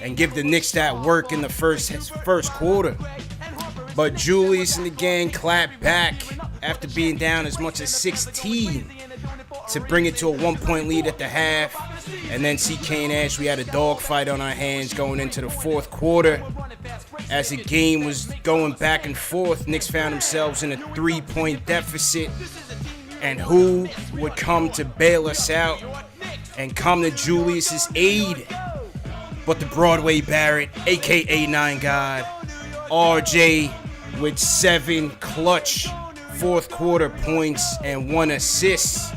and give the Knicks that work in the first quarter. But Julius and the gang clapped back after being down as much as 16 to bring it to a 1-point lead at the half. And then CK and Ash, we had a dogfight on our hands going into the fourth quarter. As the game was going back and forth, Knicks found themselves in a 3-point deficit. And who would come to bail us out and come to Julius's aid but the Broadway Barrett, a.k.a. 9 God, RJ with 7 clutch fourth quarter points and 1 assist.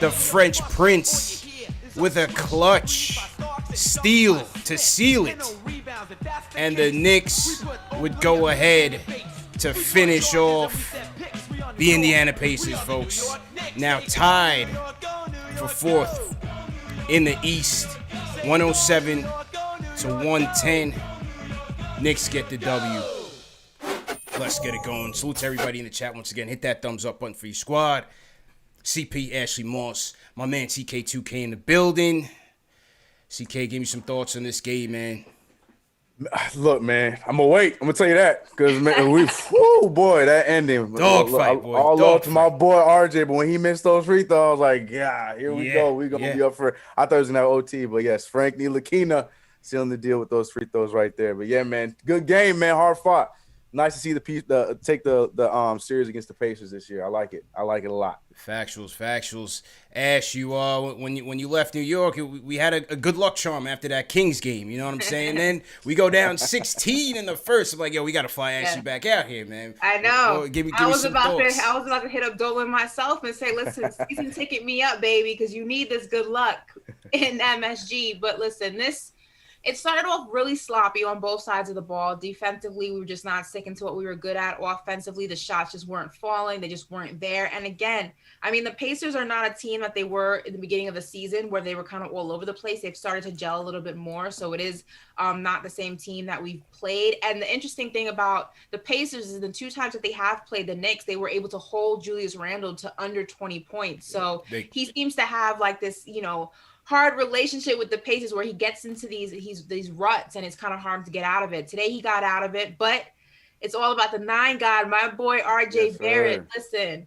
The French Prince with a clutch steal to seal it. And the Knicks would go ahead to finish off the Indiana Pacers, folks. Now tied for fourth in the East, 107 to 110. Knicks get the W. Let's get it going. Salute to everybody in the chat once again. Hit that thumbs up button for your squad. CP, Ashley Moss, my man TK2K in the building. CK, give me some thoughts on this game, man. Look, man, I'm gonna wait. I'm gonna tell you that because man, boy, that ending. Dogfight, boy. All love to my boy RJ, but when he missed those free throws, I was like, yeah, here we go. We're gonna be up for. I thought it was gonna have OT, but yes, Frank Ntilikina sealing the deal with those free throws right there. But yeah, man, good game, man, hard fought. Nice to see take the series against the Pacers this year. I like it. I like it a lot. Factuals. Ash, you when you left New York, we had a good luck charm after that Kings game. You know what I'm saying? Then we go down 16 in the first. I'm like, yo, we got to fly Ashley back out here, man. I know. Well, give me I was some about thoughts. to hit up Dolan myself and say, listen, season ticket me up, baby, because you need this good luck in MSG. But listen, it started off really sloppy on both sides of the ball. Defensively, we were just not sticking to what we were good at. Offensively, the shots just weren't falling. They just weren't there. And again, I mean, the Pacers are not a team that they were in the beginning of the season where they were kind of all over the place. They've started to gel a little bit more. So it is not the same team that we've played. And the interesting thing about the Pacers is the 2 times that they have played the Knicks, they were able to hold Julius Randle to under 20 points. So he seems to have like this, hard relationship with the Pacers where he gets into these ruts and it's kind of hard to get out of it. Today he got out of it, but it's all about the 9 God, my boy RJ Barrett. Listen,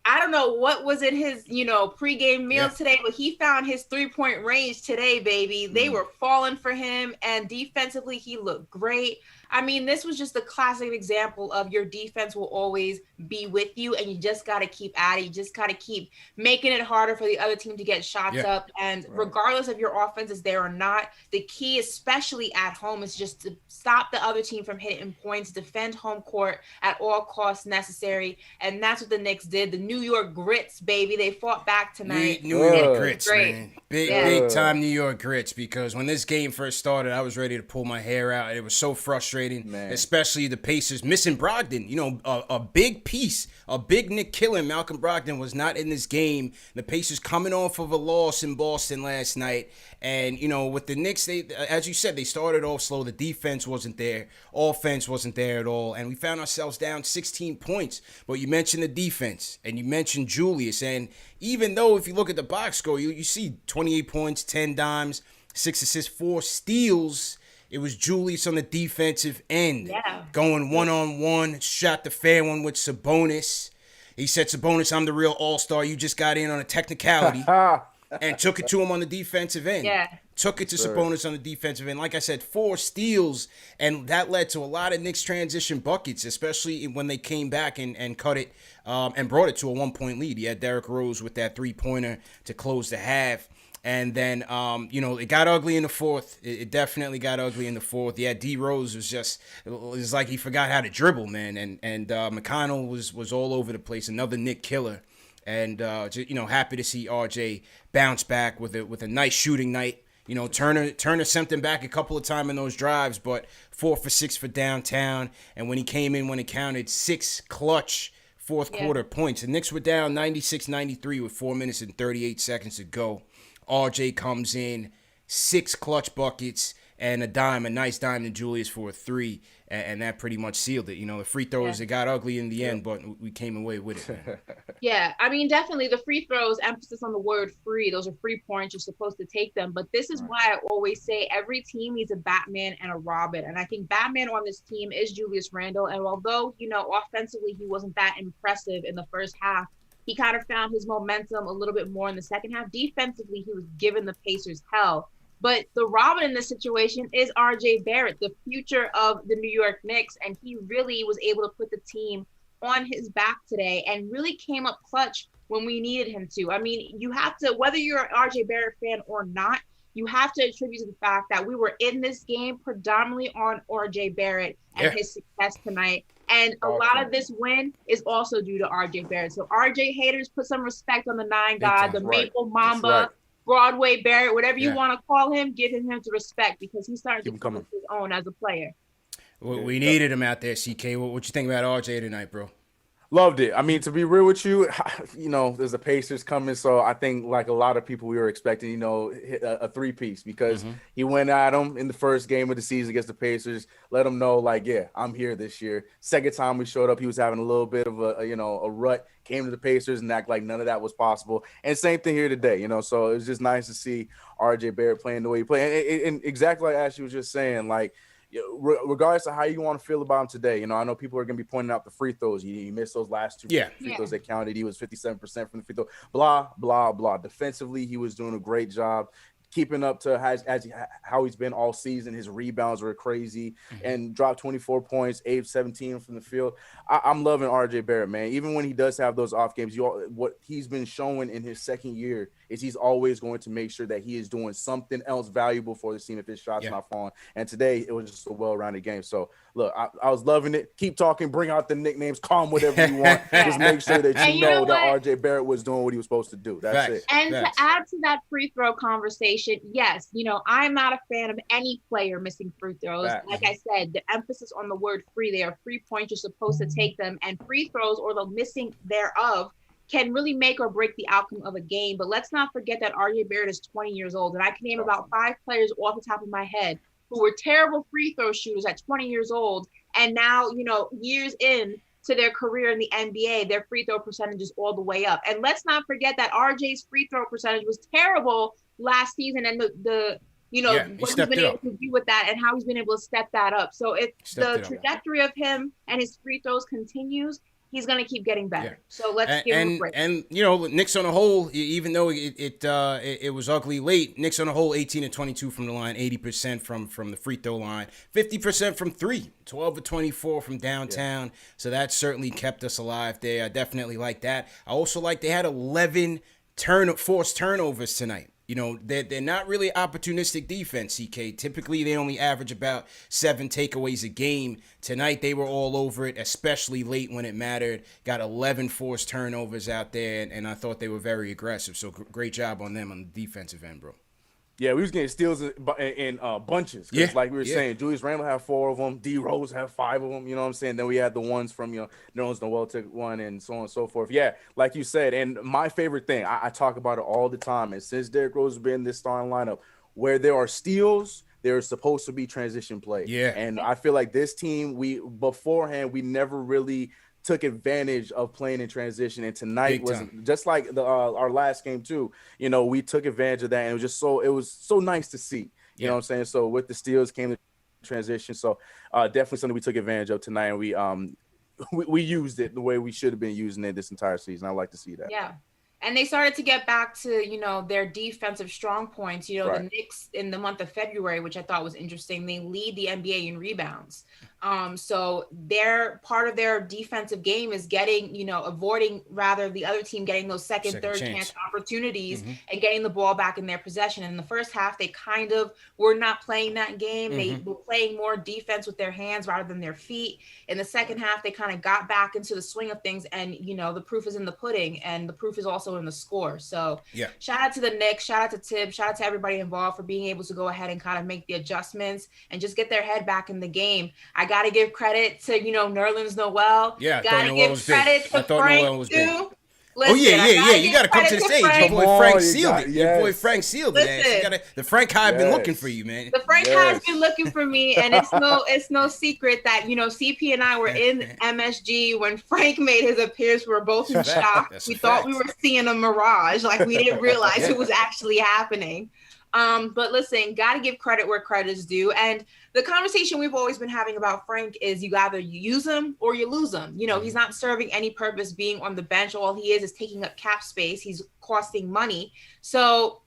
I don't know what was in his, pregame meal today, but he found his 3-point range today, baby. They were falling for him, and defensively he looked great. I mean, this was just a classic example of your defense will always be with you, and you just got to keep at it. You just got to keep making it harder for the other team to get shots up. And regardless of your offense is there or not, the key, especially at home, is just to stop the other team from hitting points, defend home court at all costs necessary. And that's what the Knicks did. The New York Grits, baby. They fought back tonight. New York Grits, man. Big time New York Grits, because when this game first started, I was ready to pull my hair out. It was so frustrating, especially the Pacers missing Brogdon. A big piece, a big Nick killing. Malcolm Brogdon was not in this game. The Pacers coming off of a loss in Boston last night. And, with the Knicks, they, as you said, they started off slow. The defense wasn't there. Offense wasn't there at all. And we found ourselves down 16 points. But you mentioned the defense, and you mentioned Julius. And even though if you look at the box score, you see 28 points, 10 dimes, 6 assists, 4 steals. It was Julius on the defensive end, going one-on-one, shot the fair one with Sabonis. He said, Sabonis, I'm the real all-star. You just got in on a technicality. And took it to him on the defensive end. Took it to Sabonis on the defensive end. Like I said, 4 steals, and that led to a lot of Knicks transition buckets, especially when they came back and cut it and brought it to a 1-point lead. He had Derrick Rose with that 3-pointer to close the half. And then, it got ugly in the fourth. It definitely got ugly in the fourth. Yeah, D Rose it was like he forgot how to dribble, man. And McConnell was all over the place. Another Nick killer. And happy to see RJ bounce back with a nice shooting night. Turner sent him back a couple of times in those drives, but 4 for 6 for downtown. And when he came in, when it counted, 6 clutch fourth quarter points. The Knicks were down 96-93 with 4 minutes and 38 seconds to go. RJ comes in, 6 clutch buckets, and a nice dime to Julius for a three, and that pretty much sealed it. You know, the free throws, it got ugly in the end, but we came away with it, man. Yeah, I mean, definitely the free throws, emphasis on the word free. Those are free points. You're supposed to take them. But this is why I always say every team needs a Batman and a Robin. And I think Batman on this team is Julius Randle. And although, you know, offensively he wasn't that impressive in the first half, he kind of found his momentum a little bit more in the second half. Defensively, he was giving the Pacers hell. But the Robin in this situation is RJ Barrett, the future of the New York Knicks. And he really was able to put the team on his back today and really came up clutch when we needed him to. I mean, you have to, whether you're an RJ Barrett fan or not, you have to attribute to the fact that we were in this game predominantly on RJ Barrett and his success tonight. And a lot of this win is also due to RJ Barrett. So RJ haters, put some respect on the 9 God, the Maple Mamba, Broadway Barrett, whatever you want to call him, give him to respect because he's starting to come with his own as a player. We needed him out there, CK. What you think about RJ tonight, bro? Loved it. I mean, to be real with you, you know, there's the Pacers coming, so I think like a lot of people we were expecting, you know, a three-piece because he went at them in the first game of the season against the Pacers, let them know like, yeah, I'm here this year. Second time we showed up, he was having a little bit of a rut, came to the Pacers and act like none of that was possible. And same thing here today, you know, so it was just nice to see RJ Barrett playing the way he played. And exactly like Ashley was just saying, like, regardless of how you want to feel about him today, you know, I know people are going to be pointing out the free throws. He missed those last two free throws that counted. He was 57% from the free throw, blah, blah, blah. Defensively, he was doing a great job. Keeping up to how he's been all season. His rebounds were crazy and dropped 24 points, 8-17 from the field. I'm loving RJ Barrett, man. Even when he does have those off games, what he's been showing in his second year is he's always going to make sure that he is doing something else valuable for the team if his shot's not falling. And today, it was just a well-rounded game. So, look, I was loving it. Keep talking. Bring out the nicknames. Call him whatever you want. Just make sure that you know that RJ Barrett was doing what he was supposed to do. That's it. And to add to that free throw conversation, yes, you know, I'm not a fan of any player missing free throws. Like I said, the emphasis on the word free. They are free points. You're supposed to take them. And free throws or the missing thereof can really make or break the outcome of a game. But let's not forget that RJ Barrett is 20 years old. And I can name about 5 players off the top of my head who were terrible free throw shooters at 20 years old. And now, you know, years in to their career in the NBA, their free throw percentage is all the way up. And let's not forget that RJ's free throw percentage was terrible last season, and what he's been able to do with that and how he's been able to step that up. So if the trajectory of him and his free throws continues, he's going to keep getting better. So let's give him a break. And, you know, Knicks on a whole, even though it was ugly late, Knicks on a whole 18-22 from the line, 80% from the free throw line, 50% from 3, 12-24 from downtown. So that certainly kept us alive there. I definitely like that. I also like they had 11 forced turnovers tonight. You know, they're not really opportunistic defense, CK. Typically, they only average about 7 takeaways a game. Tonight, they were all over it, especially late when it mattered. Got 11 forced turnovers out there, and I thought they were very aggressive. So great job on them on the defensive end, bro. Yeah, we was getting steals in bunches. Like we were saying, Julius Randle had 4 of them. D. Rose had 5 of them. You know what I'm saying? Then we had the ones from, Nerlens Noel took one and so on and so forth. Yeah, like you said. And my favorite thing, I talk about it all the time. And since Derrick Rose has been in this starting lineup, where there are steals, there's supposed to be transition play. Yeah. And I feel like this team, beforehand, we never really took advantage of playing in transition, and tonight was just like our last game too. You know, we took advantage of that, and it was so nice to see. You know what I'm saying? So with the steals came the transition. So definitely something we took advantage of tonight, and we used it the way we should have been using it this entire season. I like to see that. Yeah. And they started to get back to, their defensive strong points. The Knicks in the month of February, which I thought was interesting, they lead the NBA in rebounds. So their part of their defensive game is avoiding rather the other team getting those second third chance opportunities and getting the ball back in their possession. In the first half, they kind of were not playing that game. They were playing more defense with their hands rather than their feet. In the second half, they kind of got back into the swing of things, and the proof is in the pudding, and the proof is also in the score. So shout out to the Knicks, shout out to Tibbs, shout out to everybody involved for being able to go ahead and kind of make the adjustments and just get their head back in the game. I got to give credit to, Nerlens Noel. Yeah, got to give credit to Frank, too. Listen, You got to come to the stage. Your boy Frank sealed it. Your boy Frank sealed it. The Frank Hive been looking for you, man. The Frank Hive's been looking for me, and it's no secret that CP and I were in MSG when Frank made his appearance. We were both in shock. We thought we were seeing a mirage, like we didn't realize it was actually happening. But listen, got to give credit where credit is due. And the conversation we've always been having about Frank is you either use him or you lose him. He's not serving any purpose being on the bench. All he is taking up cap space. He's costing money. So,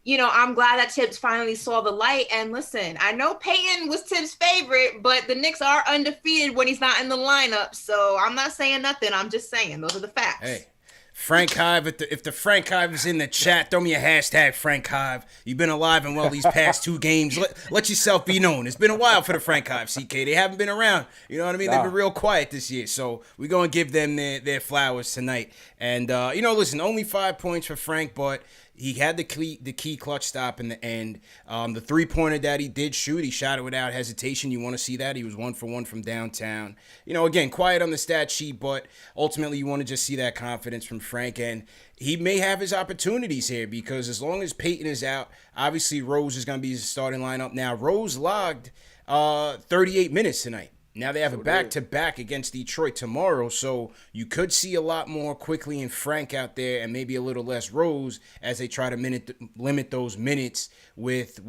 I'm glad that Tibbs finally saw the light. And listen, I know Peyton was Tibbs' favorite, but the Knicks are undefeated when he's not in the lineup. So I'm not saying nothing. I'm just saying those are the facts. Hey. Frank Hive, if the Frank Hive is in the chat, throw me a hashtag Frank Hive. You've been alive and well these past 2 games. Let yourself be known. It's been a while for the Frank Hive, CK. They haven't been around. You know what I mean? They've been real quiet this year. So we're going to give them their flowers tonight. And, listen, only 5 points for Frank, but he had the key clutch stop in the end. The 3-pointer that he did shoot, he shot it without hesitation. You want to see that? He was 1 for 1 from downtown. Again, quiet on the stat sheet, but ultimately you want to just see that confidence from Frank. And he may have his opportunities here because as long as Peyton is out, obviously Rose is going to be his starting lineup. Now, Rose logged 38 minutes tonight. Now they have a back-to-back against Detroit tomorrow, so you could see a lot more quickly and Frank out there and maybe a little less Rose as they try to limit those minutes with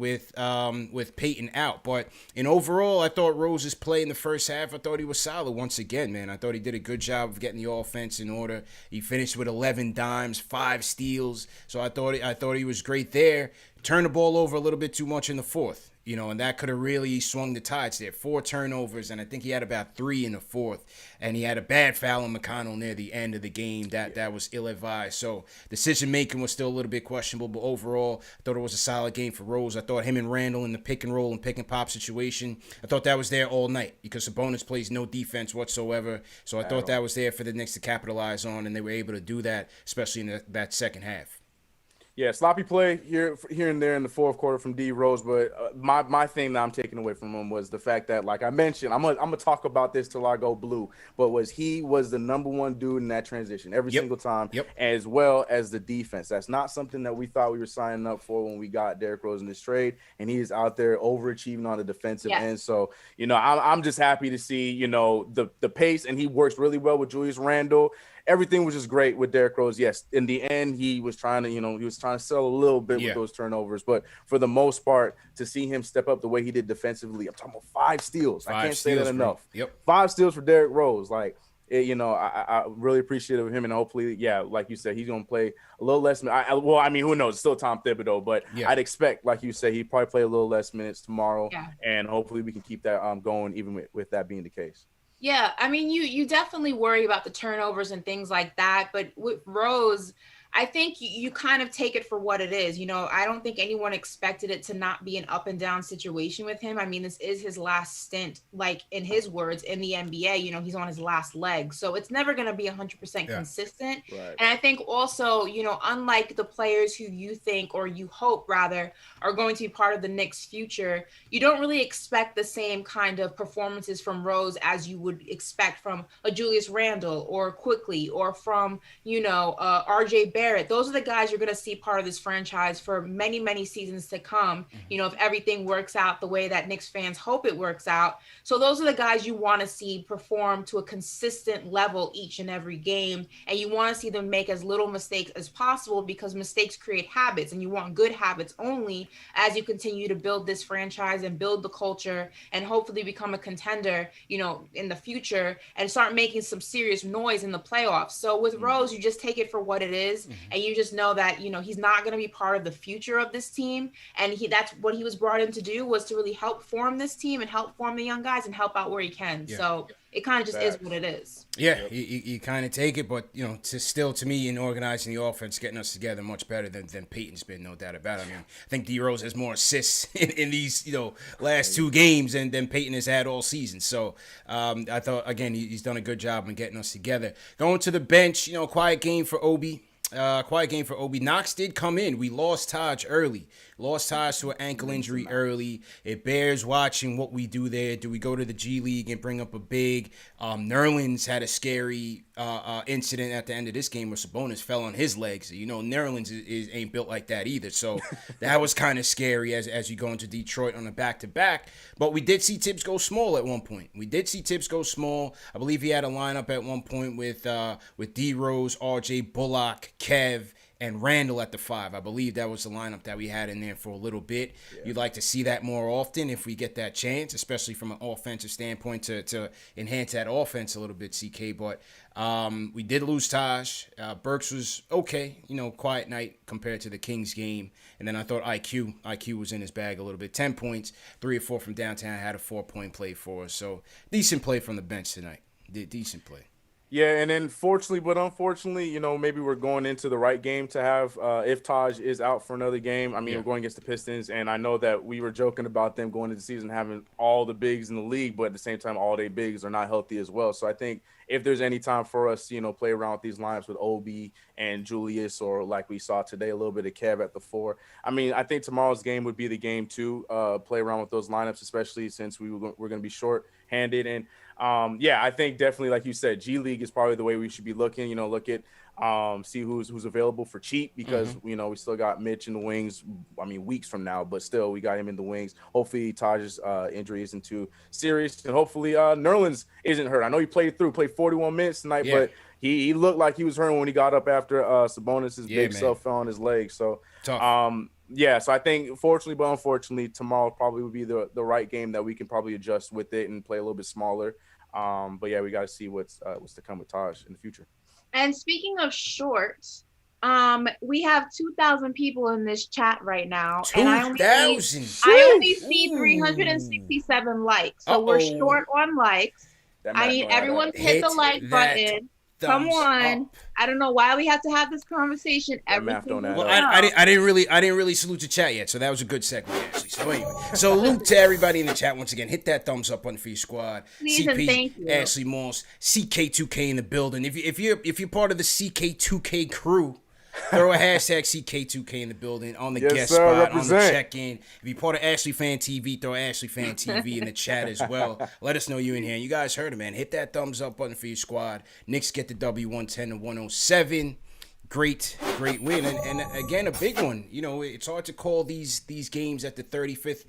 Peyton out. But in overall, I thought Rose's play in the first half, I thought he was solid once again, man. I thought he did a good job of getting the offense in order. He finished with 11 dimes, 5 steals, so I thought he was great there. Turned the ball over a little bit too much in the fourth. And that could have really swung the tides there. 4 turnovers, and I think he had about 3 in the fourth. And he had a bad foul on McConnell near the end of the game. That was ill-advised. So decision-making was still a little bit questionable, but overall, I thought it was a solid game for Rose. I thought him and Randall in the pick-and-roll and pick-and-pop situation, I thought that was there all night because Sabonis plays no defense whatsoever. So I thought that was there for the Knicks to capitalize on, and they were able to do that, especially in that second half. Yeah, sloppy play here and there in the fourth quarter from D Rose, but my thing that I'm taking away from him was the fact that, like I mentioned, I'm gonna talk about this till I go blue, but he was the number 1 dude in that transition every single time, as well as the defense. That's not something that we thought we were signing up for when we got Derrick Rose in this trade, and he is out there overachieving on the defensive end. So I'm just happy to see the pace, and he works really well with Julius Randle. Everything was just great with Derrick Rose. Yes, in the end, he was trying to sell a little bit with those turnovers, but for the most part, to see him step up the way he did defensively, I'm talking about 5 steals. I can't say that enough. 5 steals for Derrick Rose. I really appreciate it with him, and hopefully, like you said, he's gonna play a little less. Who knows? It's still Tom Thibodeau, but I'd expect, like you said, he'd probably play a little less minutes tomorrow, and hopefully we can keep that going, even with that being the case. Yeah, I mean, you definitely worry about the turnovers and things like that, but with Rose, I think you kind of take it for what it is. I don't think anyone expected it to not be an up and down situation with him. I mean, this is his last stint, like in his words, in the NBA. He's on his last leg. So it's never going to be 100% consistent. Right. And I think also, unlike the players who you think, or you hope rather, are going to be part of the Knicks' future, you don't really expect the same kind of performances from Rose as you would expect from a Julius Randle or Quickly or from, RJ Barrett. Those are the guys you're going to see part of this franchise for many, many seasons to come, if everything works out the way that Knicks fans hope it works out. So those are the guys you want to see perform to a consistent level each and every game. And you want to see them make as little mistakes as possible because mistakes create habits, and you want good habits only as you continue to build this franchise and build the culture and hopefully become a contender, in the future and start making some serious noise in the playoffs. So with Rose, you just take it for what it is. And you just know that, he's not going to be part of the future of this team. And that's what he was brought in to do, was to really help form this team and help form the young guys and help out where he can. Yeah. So it kind of just is what it is. Yeah, you kind of take it, but, to me, in organizing the offense, getting us together much better than Peyton's been, no doubt about it. I mean, I think D Rose has more assists in these, last 2 games than Peyton has had all season. So I thought, again, he's done a good job in getting us together. Going to the bench, quiet game for Obi. Knox did come in. We lost Taj early. lost Taj to an ankle injury early. It bears watching what we do there. Do we go to the G League and bring up a big? Nerlens had a scary incident at the end of this game where Sabonis fell on his legs. You know, Nerlens ain't built like that either. So that was kind of scary as you go into Detroit on a back-to-back. But we did see Tibbs go small at one point. I believe he had a lineup at one point with D Rose, RJ, Bullock, Kev, and Randall at the 5. I believe that was the lineup that we had in there for a little bit. Yeah. You'd like to see that more often if we get that chance, especially from an offensive standpoint to enhance that offense a little bit, CK. But we did lose Taj. Burks was okay, quiet night compared to the Kings game. And then I thought IQ was in his bag a little bit. 10 points, 3 or 4 from downtown, had a 4-point play for us. So decent play from the bench tonight. Decent play. Yeah, and then fortunately, but unfortunately, maybe we're going into the right game to have if Taj is out for another game. I mean, we're going against the Pistons, and I know that we were joking about them going into the season having all the bigs in the league, but at the same time, all their bigs are not healthy as well. So I think if there's any time for us, play around with these lineups with Obi and Julius, or like we saw today, a little bit of Kev at the 4. I mean, I think tomorrow's game would be the game to play around with those lineups, especially since we're going to be short-handed. And I think definitely, like you said, G League is probably the way we should be looking. Look at see who's available for cheap, because we still got Mitch in the wings. I mean, weeks from now, but still we got him in the wings. Hopefully Taj's injury isn't too serious, and hopefully Nerlens isn't hurt. I know he played 41 minutes tonight, but he looked like he was hurt when he got up after Sabonis' big self fell on his leg. So so I think fortunately but unfortunately tomorrow probably would be the right game that we can probably adjust with it and play a little bit smaller. But yeah, we got to see what's to come with Taj in the future. And speaking of shorts, we have 2,000 people in this chat right now. 2,000. I only see 367 likes. So we're short on likes. I need everyone to hit the like button. Come on. Up. I don't know why we have to have this conversation every single time. Well, I didn't really salute the chat yet, so that was a good segue, actually. So anyway, salute to everybody in the chat once again. Hit that thumbs up button for your squad. Please, and thank you. Ashley Moss, CK2K in the building. If you're part of the CK2K crew, throw a hashtag CK2K in the building on the guest spot, represent. On the check-in. If you're part of KnicksFanTV, throw KnicksFanTV in the chat as well. Let us know you in here. You guys heard it, man. Hit that thumbs up button for your squad. Knicks get the W 110-107. Great win. And again, a big one. It's hard to call these games at the 35th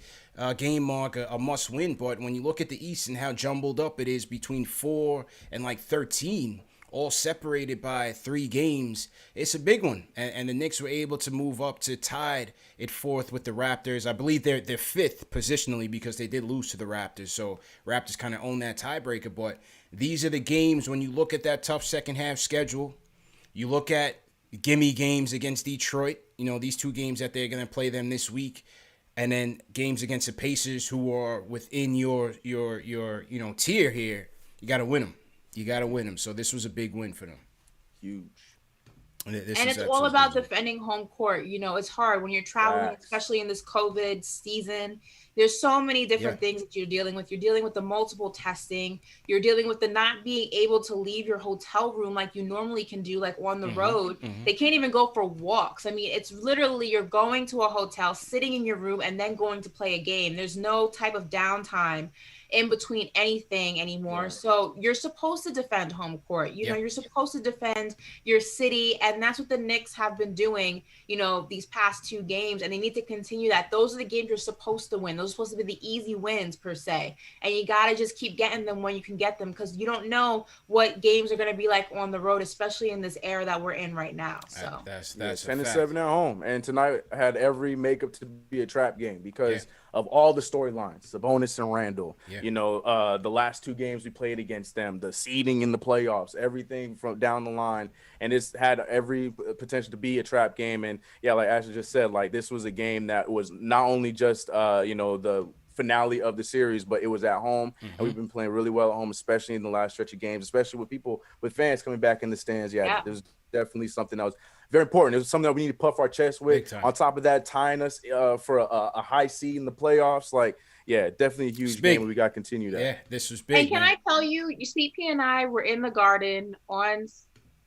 game mark a must win, but when you look at the East and how jumbled up it is between 4 and 13, all separated by 3 games, it's a big one. And the Knicks were able to move up to tied at 4th with the Raptors. I believe they're 5th positionally because they did lose to the Raptors. So Raptors kind of own that tiebreaker. But these are the games when you look at that tough second half schedule. You look at gimme games against Detroit. These 2 games that they're going to play them this week. And then games against the Pacers, who are within your tier here. You got to win them. You got to win them. So this was a big win for them. Huge. And it's all about defending home court. It's hard when you're traveling, especially in this COVID season. There's so many different things that you're dealing with. You're dealing with the multiple testing. You're dealing with the not being able to leave your hotel room like you normally can do, like on the road. They can't even go for walks. I mean, it's literally you're going to a hotel, sitting in your room, and then going to play a game. There's no type of downtime in between anything anymore. So you're supposed to defend home court. You're supposed to defend your city, and that's what the Knicks have been doing, these past 2 games, and they need to continue that. Those are the games you're supposed to win. Those are supposed to be the easy wins per se, and you got to just keep getting them when you can get them, because you don't know what games are going to be like on the road, especially in this era that we're in right now. So that's 10-7 at home, and tonight had every makeup to be a trap game because of all the storylines, Sabonis and Randall, the last 2 games we played against them, the seeding in the playoffs, everything from down the line. And it's had every potential to be a trap game. And like Ashley just said, this was a game that was not only just, the finale of the series, but it was at home. And we've been playing really well at home, especially in the last stretch of games, especially with fans coming back in the stands. There's definitely something that was very important. It was something that we need to puff our chest with. On top of that, tying us for a high seed in the playoffs. Definitely a huge game. We got to continue that. Yeah, this was big. And can I tell you, CP and I were in the Garden on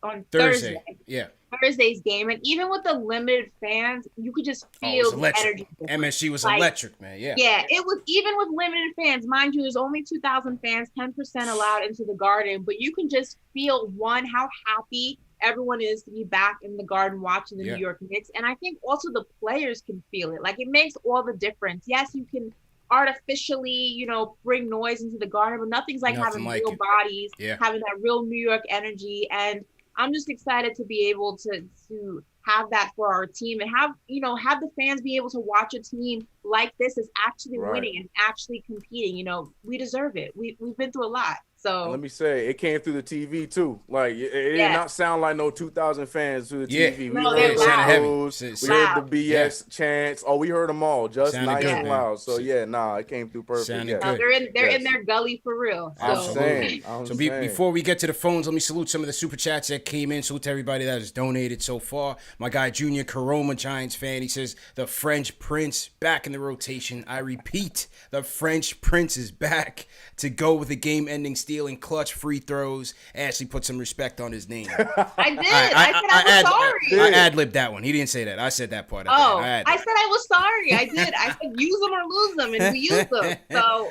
on Thursday. Thursday. Yeah. Thursday's game, and even with the limited fans, you could just feel the energy. MSG was electric, man. Yeah. Yeah, it was, even with limited fans, mind you, there's only 2,000 fans, 10% allowed into the Garden, but you can just feel how happy everyone is to be back in the Garden watching the New York Knicks, and I think also the players can feel it. Like, it makes all the difference. Yes, you can artificially, bring noise into the Garden, but nothing's like having real bodies, having that real New York energy, and I'm just excited to be able to have that for our team and have the fans be able to watch a team like this is actually winning and actually competing. We deserve it. We've been through a lot. So and let me say, it came through the TV too. Like it did not sound like no 2,000 fans through the TV. No, we heard the booze, we heard the BS chants. Oh, we heard them all, just nice and loud. So it came through perfect. No, they're in their gully for real. So. Absolutely. Before we get to the phones, let me salute some of the super chats that came in. Salute to everybody that has donated so far. My guy Junior Caroma, Giants fan, he says the French Prince back in the rotation. I repeat, the French Prince is back to go with a game-ending steal and clutch free throws. Ashley put some respect on his name. I did. I said I was sorry. I ad-libbed that one. He didn't say that. I said that part. I said I was sorry. I did. I said use them or lose them, and we used them. So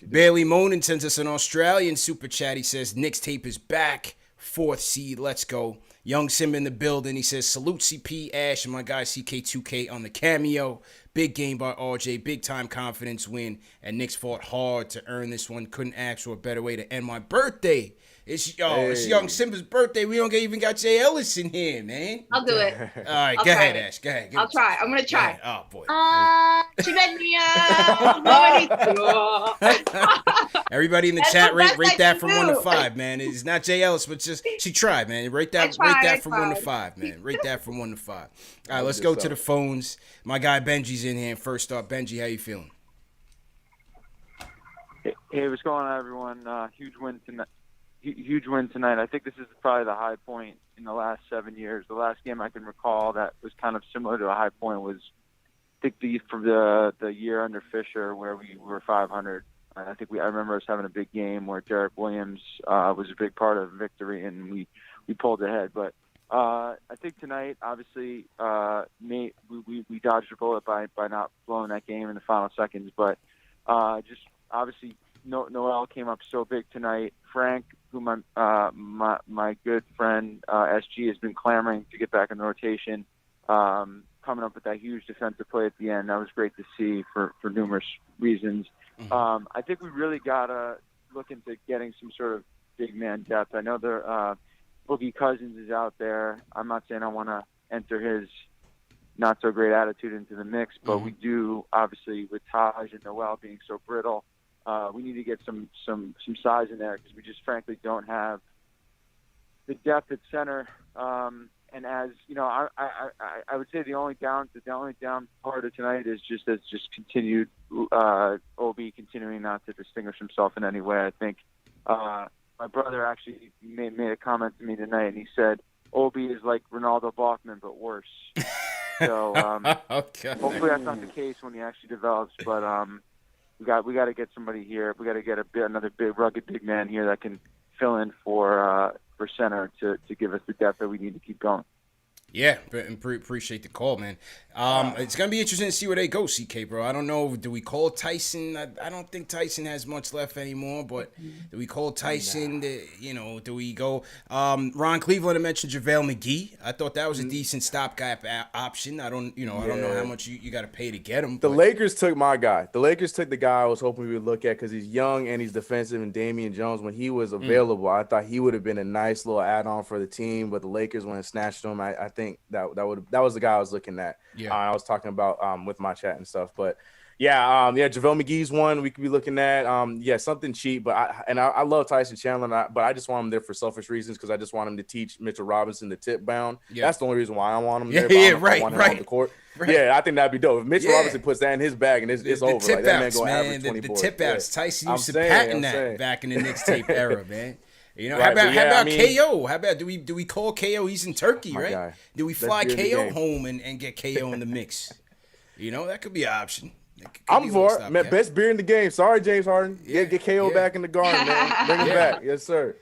Bailey Monin sends us an Australian super chat. He says Knicks tape is back. 4th seed. Let's go. Young Simba in the building. He says salute CP, Ash, and my guy CK2K on the cameo. Big game by RJ. Big time confidence win. And Knicks fought hard to earn this one. Couldn't ask for a better way to end my birthday. It's young Simba's birthday. We don't even got Jay Ellis in here, man. I'll do it. All right, go ahead, Ash. Go ahead. I'll try. I'm gonna try. Yeah. Oh boy. Everybody in the chat rate that from 1 to 5, man. It's not Jay Ellis, but just she tried, man. Rate that from 1 to 5, man. Rate that from 1 to 5. All right, let's go to the phones. My guy Benji's in here. First up, Benji, how you feeling? Hey, what's going on, everyone? Huge win tonight. I think this is probably the high point in the last 7 years. The last game I can recall that was kind of similar to a high point was, I think, the year under Fisher where we were 500. I remember us having a big game where Derek Williams was a big part of the victory, and we pulled ahead. But I think tonight, obviously, we dodged a bullet by not blowing that game in the final seconds. But just obviously, Noel came up so big tonight. Frank, who my good friend SG has been clamoring to get back in the rotation, coming up with that huge defensive play at the end. That was great to see for numerous reasons. Mm-hmm. I think we really gotta look into getting some sort of big man depth. I know Boogie Cousins is out there. I'm not saying I want to enter his not so great attitude into the mix, but we do, obviously, with Taj and Noel being so brittle, we need to get some size in there because we just frankly don't have the depth at center. And as you know, I would say the only down part of tonight is just continued OB continuing not to distinguish himself in any way. I think my brother actually made a comment to me tonight, and he said OB is like Ronaldo Bachman but worse. So hopefully that's not the case when he actually develops. But we got to get somebody here. We got to get another big rugged big man here that can fill in for center to give us the depth that we need to keep going. Yeah, appreciate the call, man. It's going to be interesting to see where they go, CK, bro. I don't know. Do we call Tyson? I don't think Tyson has much left anymore, but do we call Tyson? Do we go? Ron Cleveland mentioned JaVale McGee. I thought that was a decent stopgap option. I don't know how much you got to pay to get him. The Lakers took my guy. The Lakers took the guy I was hoping we would look at because he's young and he's defensive, and Damian Jones, when he was available, I thought he would have been a nice little add-on for the team, but the Lakers went and snatched him. I think that was the guy I was looking at. Yeah. I was talking about with my chat and stuff, but JaVale McGee's one we could be looking at. Something cheap, but I love Tyson Chandler, but I just want him there for selfish reasons because I just want him to teach Mitchell Robinson the tip bound. Yeah. That's the only reason why I want him there. I want him on the court. Right. Yeah, I think that'd be dope. If Mitchell Robinson puts that in his bag and it's over, like that man gonna average 20 points. The tip outs. Tyson used to patent that back in the Knicks tape era, man. How about KO? How about do we call KO? He's in Turkey, right? Guy. Do we fly KO home and get KO in the mix? That could be an option. I'm for it. Man, best beer in the game. Sorry, James Harden. Get KO back in the garden, man. Bring him back. Yes, sir.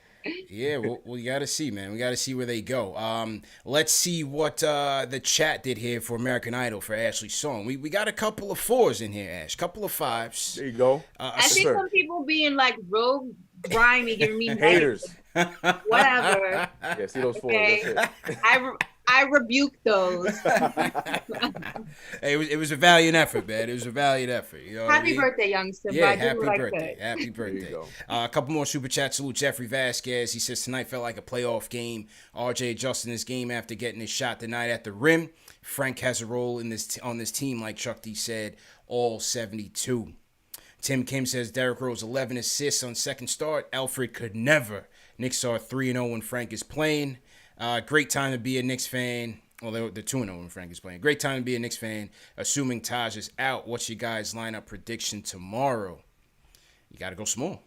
Yeah, we got to see, man. We got to see where they go. Let's see what the chat did here for American Idol for Ashley's song. We got a couple of 4s in here, Ash. Couple of 5s. There you go. I see some people being like real grimy, giving me haters. Whatever. Yeah, see those 4s. Okay. That's it. I rebuke those. Hey, it was a valiant effort, man. It was a valiant effort. You know Happy birthday, youngster. Yeah, happy birthday. Happy birthday. Go. A couple more super chats. Salute Jeffrey Vasquez. He says tonight felt like a playoff game. RJ adjusting his game after getting his shot tonight at the rim. Frank has a role in this on this team, like Chuck D said, all 72. Tim Kim says Derrick Rose 11 assists on second start. Alfred could never. Knicks are 3-0 when Frank is playing. Great time to be a Knicks fan. Well, they're 2-0 when Frank is playing. Great time to be a Knicks fan. Assuming Taj is out, what's your guys' lineup prediction tomorrow? You got to go small.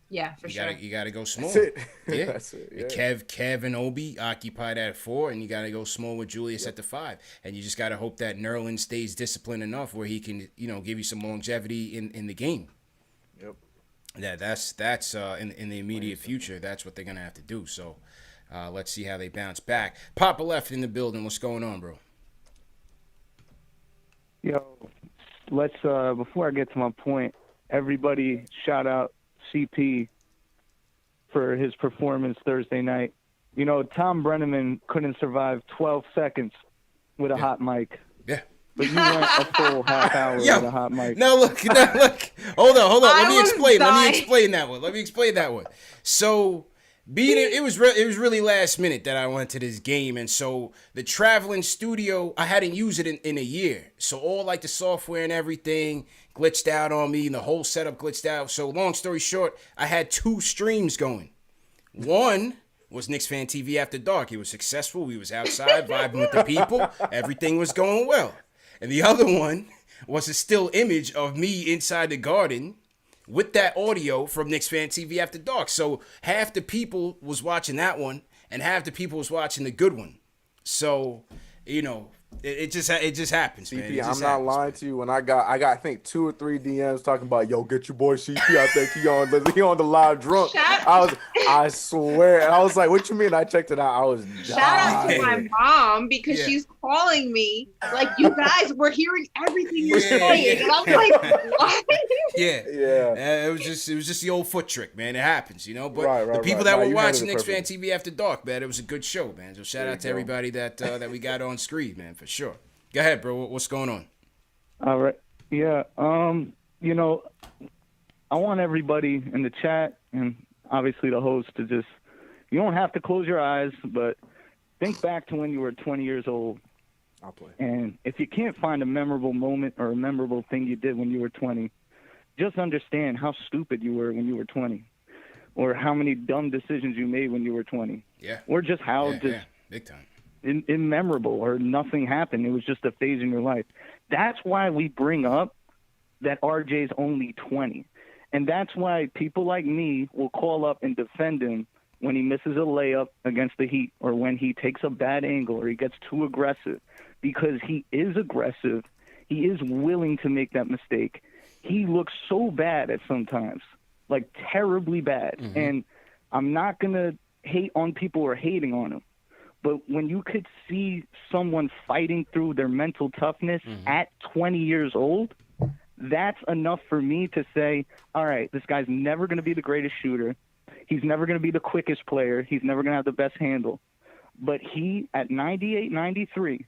Yeah, for sure. You got to go small. That's it. Yeah. That's it. Yeah. Kev and Obi occupied at 4, and you got to go small with Julius at the 5. And you just got to hope that Nerlens stays disciplined enough where he can, give you some longevity in the game. Yep. Yeah, that's in the immediate future. That's what they're gonna have to do. So. Let's see how they bounce back. Papa Left in the building. What's going on, bro? Yo, let's before I get to my point, everybody shout out CP for his performance Thursday night. Tom Brenneman couldn't survive 12 seconds with a hot mic. Yeah. But you went a full half hour with a hot mic. Now look. Hold on. Let me explain that one. So it was really last minute that I went to this game, and so the traveling studio, I hadn't used it in a year. So all like the software and everything glitched out on me, and the whole setup glitched out. So long story short, I had 2 streams going. One was KnicksFanTV After Dark. It was successful. We was outside vibing with the people. Everything was going well. And the other one was a still image of me inside the garden with that audio from KnicksFanTV After Dark. So half the people was watching that one, and half the people was watching the good one. So, it just happens, man. CP, I'm not lying to you. When I got I think 2 or 3 DMs talking about, yo, get your boy CP. I think he on the live drunk. I swear. I was like, what you mean? I checked it out. I was dying. Shout out to my mom because she's calling me like, you guys were hearing everything you're saying. And I'm like, what? Yeah. It was just the old foot trick, man. It happens, But the people that were watching KnicksFanTV After Dark, man, it was a good show, man. So shout out to everybody that we got on screen, man, for sure. Go ahead, bro. What's going on? All right. Yeah. I want everybody in the chat and obviously the host to just, you don't have to close your eyes, but think back to when you were 20 years old. I'll play. And if you can't find a memorable moment or a memorable thing you did when you were 20, just understand how stupid you were when you were 20, or how many dumb decisions you made when you were 20. Yeah. Or just how big time. Immemorable, or nothing happened. It was just a phase in your life. That's why we bring up that RJ's only 20. And that's why people like me will call up and defend him when he misses a layup against the Heat, or when he takes a bad angle, or he gets too aggressive, because he is aggressive. He is willing to make that mistake. He looks so bad at sometimes, like terribly bad. Mm-hmm. And I'm not going to hate on people who are hating on him. But when you could see someone fighting through their mental toughness at 20 years old, that's enough for me to say, all right, this guy's never going to be the greatest shooter. He's never going to be the quickest player. He's never going to have the best handle. But he, at 98, 93,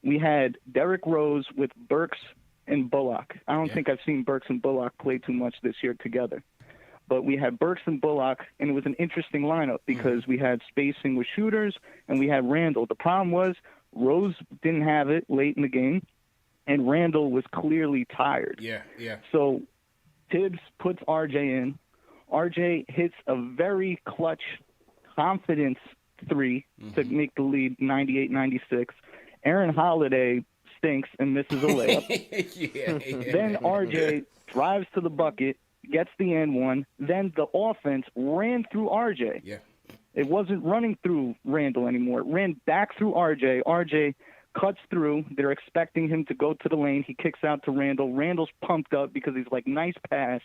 we had Derrick Rose with Burks and Bullock. I don't think I've seen Burks and Bullock play too much this year together. But we had Burks and Bullock, and it was an interesting lineup because we had spacing with shooters, and we had Randall. The problem was Rose didn't have it late in the game, and Randall was clearly tired. Yeah. So Tibbs puts RJ in. RJ hits a very clutch confidence 3 to make the lead 98-96. Aaron Holiday stinks and misses a layup. Then RJ drives to the bucket, gets the end one. Then the offense ran through RJ. Yeah. It wasn't running through Randall anymore. It ran back through RJ. RJ cuts through. They're expecting him to go to the lane. He kicks out to Randall. Randall's pumped up because he's like, nice pass.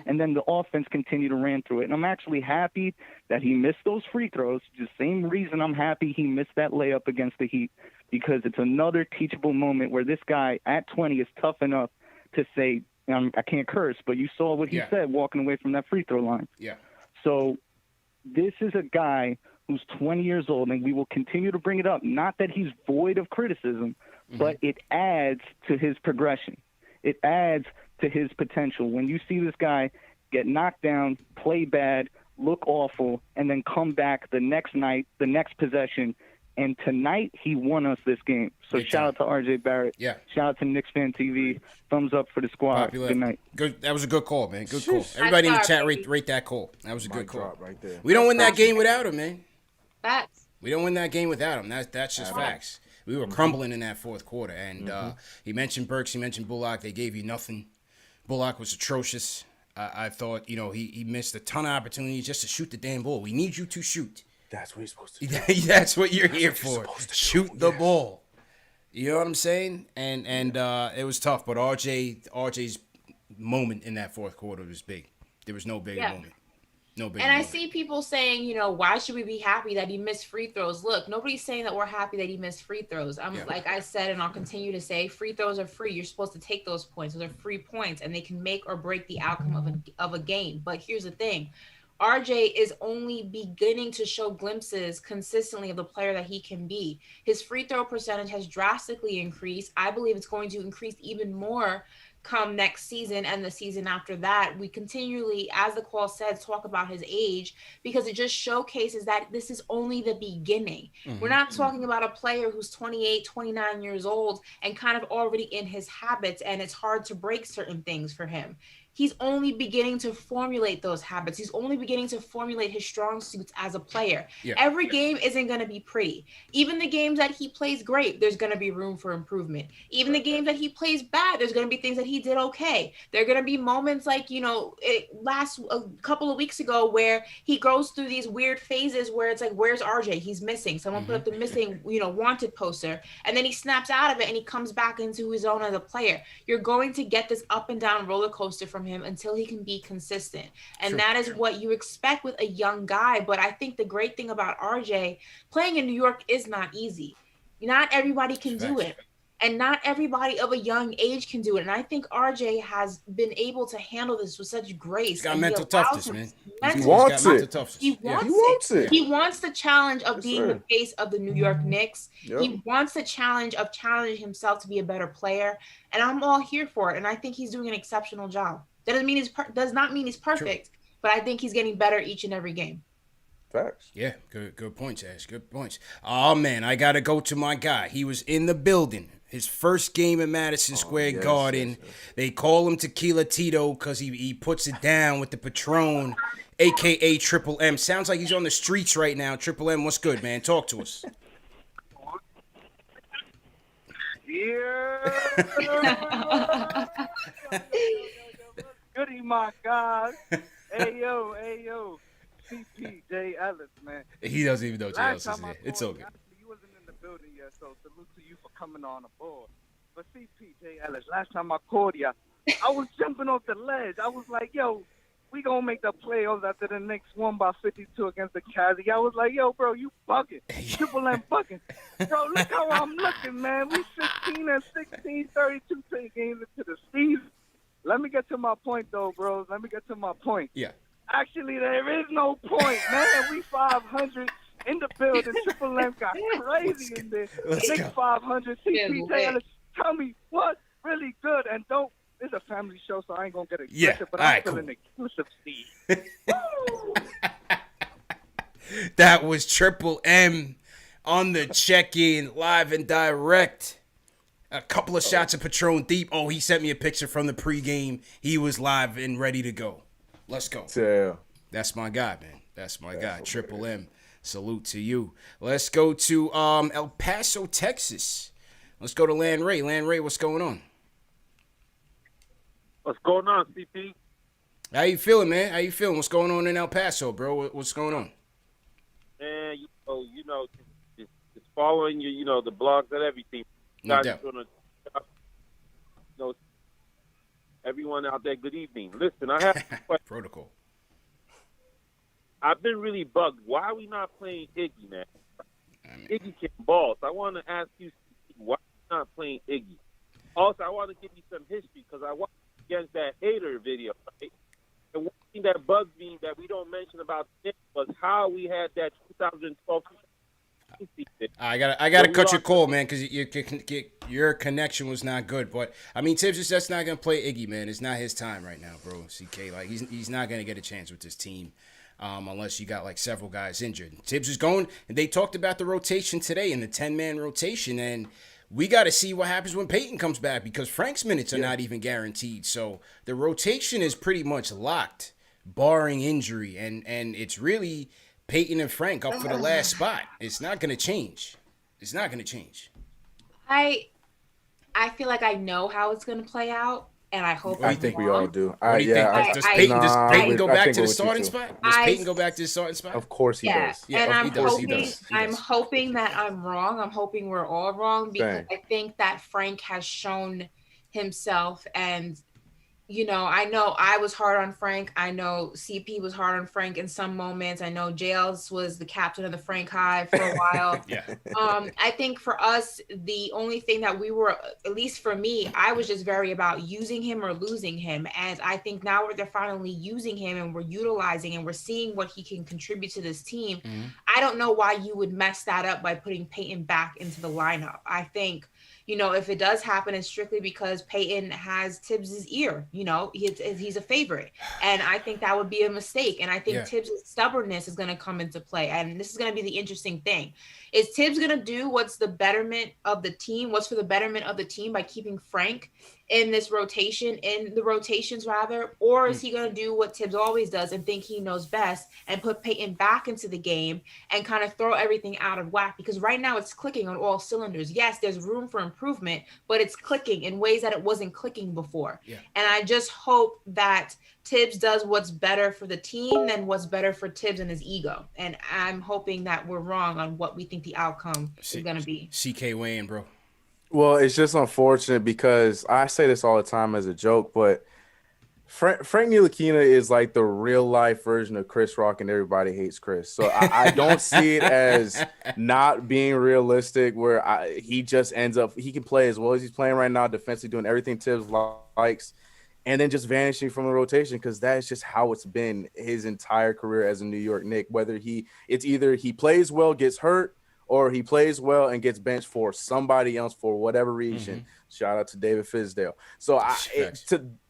And then the offense continued to ran through it. And I'm actually happy that he missed those free throws. The same reason I'm happy he missed that layup against the Heat, because it's another teachable moment where this guy at 20 is tough enough to say, I can't curse, but you saw what he said walking away from that free throw line. Yeah. So this is a guy who's 20 years old, and we will continue to bring it up. Not that he's void of criticism, but it adds to his progression. It adds to his potential. When you see this guy get knocked down, play bad, look awful, and then come back the next night, the next possession, and tonight he won us this game. So shout out to RJ Barrett. Yeah. Shout out to KnicksFanTV. Thumbs up for the squad. Popular. Good night. Good. That was a good call, man. Good call. Everybody in the chat rate that call. That was a good call. Right there. We don't win that game without him, man. Facts. We don't win that game without him. That's just facts. We were crumbling in that fourth quarter. And he mentioned Burks. He mentioned Bullock. They gave you nothing. Bullock was atrocious. I thought, he missed a ton of opportunities just to shoot the damn ball. We need you to shoot. That's what he's supposed to do. That's what you're here for. Shoot the ball. You know what I'm saying? And it was tough. But RJ's moment in that fourth quarter was big. There was no bigger moment. No bigger moment. I see people saying, why should we be happy that he missed free throws? Look, nobody's saying that we're happy that he missed free throws. Like I said, and I'll continue to say, free throws are free. You're supposed to take those points. Those are free points, and they can make or break the outcome of a game. But here's the thing. RJ is only beginning to show glimpses consistently of the player that he can be. His free throw percentage has drastically increased. I believe it's going to increase even more come next season and the season after that. We continually, as the call says, talk about his age because it just showcases that this is only the beginning. We're not talking about a player who's 28, 29 years old and kind of already in his habits, and it's hard to break certain things for him. He's only beginning to formulate those habits. He's only beginning to formulate his strong suits as a player. Yeah. Every game isn't going to be pretty. Even the games that he plays great, there's going to be room for improvement. Even the games that he plays bad, there's going to be things that he did okay. There are going to be moments like, a couple of weeks ago where he goes through these weird phases where it's like, where's RJ? He's missing. Someone put up the missing, wanted poster. And then he snaps out of it and he comes back into his own as a player. You're going to get this up and down roller coaster from him until he can be consistent. And that is what you expect with a young guy. But I think the great thing about RJ, playing in New York is not easy. Not everybody can do it. And not everybody of a young age can do it. And I think RJ has been able to handle this with such grace. He's got mental toughness, man. He wants it. He wants it. He wants the challenge of being the face of the New York Knicks. Yep. He wants the challenge of challenging himself to be a better player. And I'm all here for it. And I think he's doing an exceptional job. That does not mean he's perfect, but I think he's getting better each and every game. Facts. Yeah, good points, Ash. Good points. Oh, man, I got to go to my guy. He was in the building. His first game at Madison Square Garden. Yes. They call him Tequila Tito because he puts it down with the Patron, a.k.a. Triple M. Sounds like he's on the streets right now. Triple M, what's good, man? Talk to us. Yeah. Goody, my God. Hey, yo. CPJ Ellis, man. He doesn't even know J. Ellis is here. It's okay. You wasn't in the building yet, so salute to you for coming on aboard. But CPJ Ellis, last time I called you, I was jumping off the ledge. I was like, yo, we gonna make the playoffs after the Knicks won by 52 against the Cavs. I was like, yo, bro, you bugging. Triple M bugging. Bro, look how I'm looking, man. We 16 and 16, 32 games into the season. Let me get to my point, though, bros. Let me get to my point. Yeah. Actually, there is no point, man. We 500 in the building. Triple M got crazy in there. Knicks 500. CPJ Ellis, tell me what's really good. And don't, it's a family show, so I ain't going to get aggressive, but I'm feeling exclusive, Steve. That was Triple M on the check-in, live and direct. A couple of shots of Patron deep. Oh, he sent me a picture from the pregame. He was live and ready to go. Let's go. Yeah. That's my guy, man. That's my guy. Triple M. Salute to you. Let's go to El Paso, Texas. Let's go to Land Ray. Land Ray, what's going on? What's going on, CP? How you feeling, man? How you feeling? What's going on in El Paso, bro? What's going on? Man, just following you, the blogs and everything. No guys doubt. are doing everyone out there, good evening. Listen, I have a question. Protocol. I've been really bugged. Why are we not playing Iggy, man? Iggy can ball. So I want to ask you, why are we not playing Iggy? Also, I want to give you some history because I watched against that hater video, right? And one thing that bugs me that we don't mention about Knicks was how we had that 2012 season. I gotta cut your call, man, because your connection was not good. But I mean, Tibbs is just not gonna play Iggy, man. It's not his time right now, bro. CK, like he's not gonna get a chance with this team, unless you got like several guys injured. Tibbs is going, and they talked about the rotation today in the 10-man rotation, and we got to see what happens when Peyton comes back because Frank's minutes are not even guaranteed. So the rotation is pretty much locked, barring injury, and it's really Peyton and Frank up for the last spot. It's not going to change. It's not going to change. I feel like I know how it's going to play out, and I hope I think we all do. What do you think? Does Peyton go back to the starting spot? Does Peyton go back to the starting spot? Of course he does. Yeah, and I'm hoping that I'm wrong. I'm hoping we're all wrong because I think that Frank has shown himself, and I know I was hard on Frank. I know CP was hard on Frank in some moments. I know Jails was the captain of the Frank Hive for a while. I think for us, the only thing that we were, at least for me, I was just very about using him or losing him. And I think now they're finally using him and we're utilizing and we're seeing what he can contribute to this team. I don't know why you would mess that up by putting Peyton back into the lineup. I think if it does happen, it's strictly because Peyton has Tibbs' ear. He's a favorite. And I think that would be a mistake. And I think Tibbs' stubbornness is going to come into play. And this is going to be the interesting thing. Is Tibbs going to do what's the betterment of the team? What's for the betterment of the team by keeping Frank in this rotation, in the rotations rather? Or is he going to do what Tibbs always does and think he knows best and put Peyton back into the game and kind of throw everything out of whack? Because right now it's clicking on all cylinders. Yes, there's room for improvement, but it's clicking in ways that it wasn't clicking before. And I just hope that Tibbs does what's better for the team than what's better for Tibbs and his ego. And I'm hoping that we're wrong on what we think the outcome is going to be. CK Wayne, bro. Well, it's just unfortunate because I say this all the time as a joke, but Frank Ntilikina is like the real life version of Chris Rock and Everybody Hates Chris. So I don't see it as not being realistic where he just ends up, he can play as well as he's playing right now, defensively doing everything Tibbs likes, and then just vanishing from the rotation because that's just how it's been his entire career as a New York Knick. It's either he plays well, gets hurt, or he plays well and gets benched for somebody else for whatever reason. Shout out to David Fizdale. So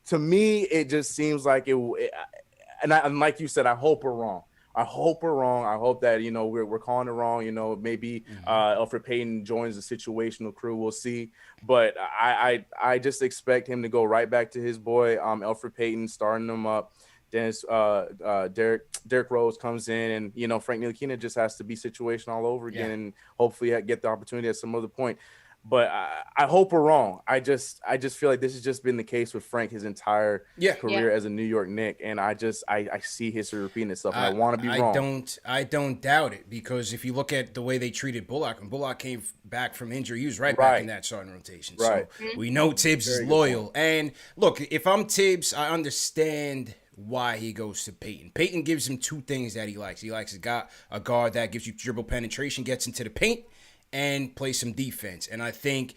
to me, it just seems like it. And like you said, I hope we're wrong. I hope that we're calling it wrong. Maybe Elfrid Payton joins the situational crew. We'll see. But I just expect him to go right back to his boy Elfrid Payton, starting him up. Then Derrick Rose comes in, and Frank Ntilikina just has to be situational all over again, and hopefully get the opportunity at some other point. But I hope we're wrong. I just feel like this has just been the case with Frank his entire career as a New York Knick, and I see history repeating itself, and I want to be wrong. I don't doubt it because if you look at the way they treated Bullock, when Bullock came back from injury, he was right back in that starting rotation. So we know Tibbs is loyal. And look, if I'm Tibbs, I understand why he goes to Peyton. Peyton gives him two things that he likes. He likes a guard that gives you dribble penetration, gets into the paint, and plays some defense. And I think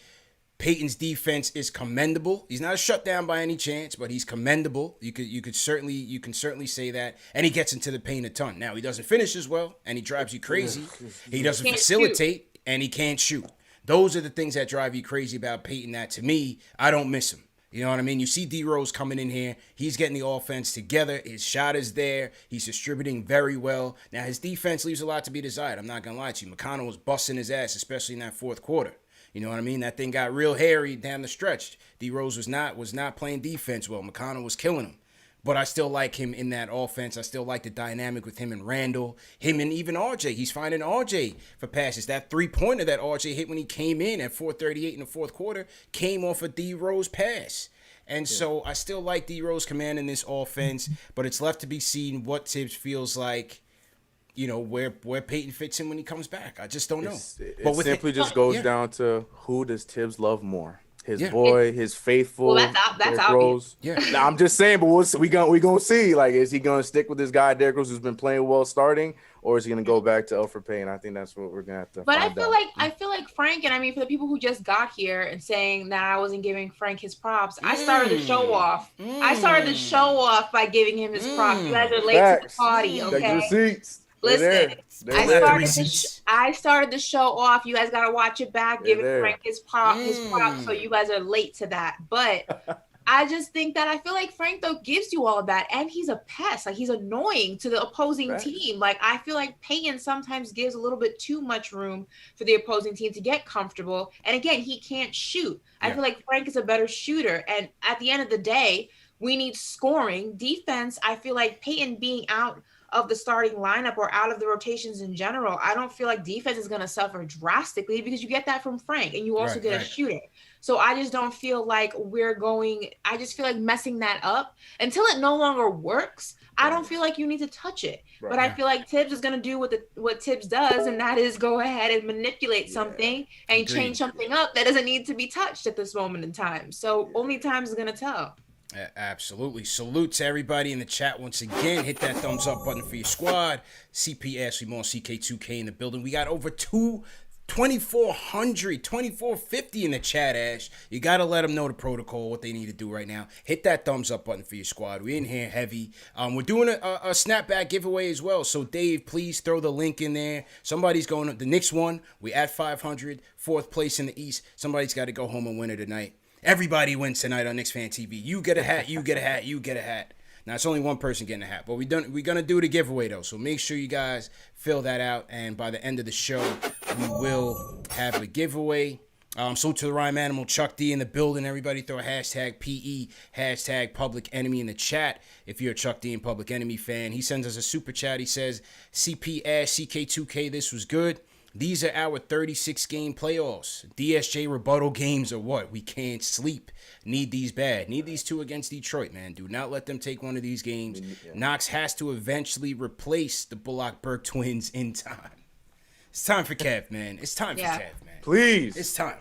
Peyton's defense is commendable. He's not a shutdown by any chance, but he's commendable. You can certainly say that. And he gets into the paint a ton. Now he doesn't finish as well, and he drives you crazy. He doesn't facilitate, and he can't shoot. Those are the things that drive you crazy about Peyton. That to me, I don't miss him. You know what I mean? You see D Rose coming in here. He's getting the offense together. His shot is there. He's distributing very well. Now, his defense leaves a lot to be desired. I'm not going to lie to you. McConnell was busting his ass, especially in that fourth quarter. You know what I mean? That thing got real hairy down the stretch. D Rose was not playing defense well. McConnell was killing him. But I still like him in that offense. I still like the dynamic with him and Randall, him and even RJ. He's finding RJ for passes. That three-pointer that RJ hit when he came in at 4:38 in the fourth quarter came off a D Rose pass. And so I still like D Rose commanding this offense, but it's left to be seen what Tibbs feels like where Peyton fits in when he comes back. I just don't know. It simply just goes down to who does Tibbs love more? His boy, his faithful. Well, that's obvious. Yeah. Now, I'm just saying, but we gonna see. Like, is he gonna stick with this guy Derrick Rose who's been playing well starting, or is he gonna go back to Elfrid Payton? I think that's what we're gonna have to. But I feel like Frank, and I mean for the people who just got here and saying that I wasn't giving Frank his props, I started the show off. I started the show off by giving him his props. You guys are late to the party, okay? Take receipts. Listen, I started the show off. You guys gotta watch it back. Give Frank his props. So you guys are late to that. But I just think that I feel like Frank though gives you all of that, and he's a pest. Like he's annoying to the opposing team. Like I feel like Payton sometimes gives a little bit too much room for the opposing team to get comfortable. And again, he can't shoot. I feel like Frank is a better shooter. And at the end of the day, we need scoring. Defense, I feel like Payton being out of the starting lineup or out of the rotations in general, I don't feel like defense is going to suffer drastically because you get that from Frank and you also get a shooter. So I just don't feel like I just feel like messing that up until it no longer works. I don't feel like you need to touch it. But I feel like Tibbs is going to do what Tibbs does, and that is go ahead and manipulate something and change something up that doesn't need to be touched at this moment in time. So only time is going to tell. Absolutely. Salute to everybody in the chat once again. Hit that thumbs up button for your squad. CP Ashley Moore, CK2K in the building. We got over 2450 in the chat, Ash. You got to let them know the protocol, what they need to do right now. Hit that thumbs up button for your squad. We're in here heavy. We're doing a snapback giveaway as well. So, Dave, please throw the link in there. Somebody's going the Knicks won. We're at 500, fourth place in the East. Somebody's got to go home and win it tonight. Everybody wins tonight on KnicksFanTV. You get a hat, you get a hat, you get a hat. Now, it's only one person getting a hat, but we're going to do the giveaway, though. So make sure you guys fill that out, and by the end of the show, we will have the giveaway. So to the rhyme animal, Chuck D in the building. Everybody throw a hashtag PE, hashtag Public Enemy in the chat if you're a Chuck D and Public Enemy fan. He sends us a super chat. He says, CP Ash, CK2K, this was good. These are our 36-game playoffs. DSJ rebuttal games or what? We can't sleep. Need these bad. Need these two against Detroit, man. Do not let them take one of these games. Knox has to eventually replace the Bullock-Burke twins in time. It's time for Kev, man. It's time for Kev, man. Please. It's time.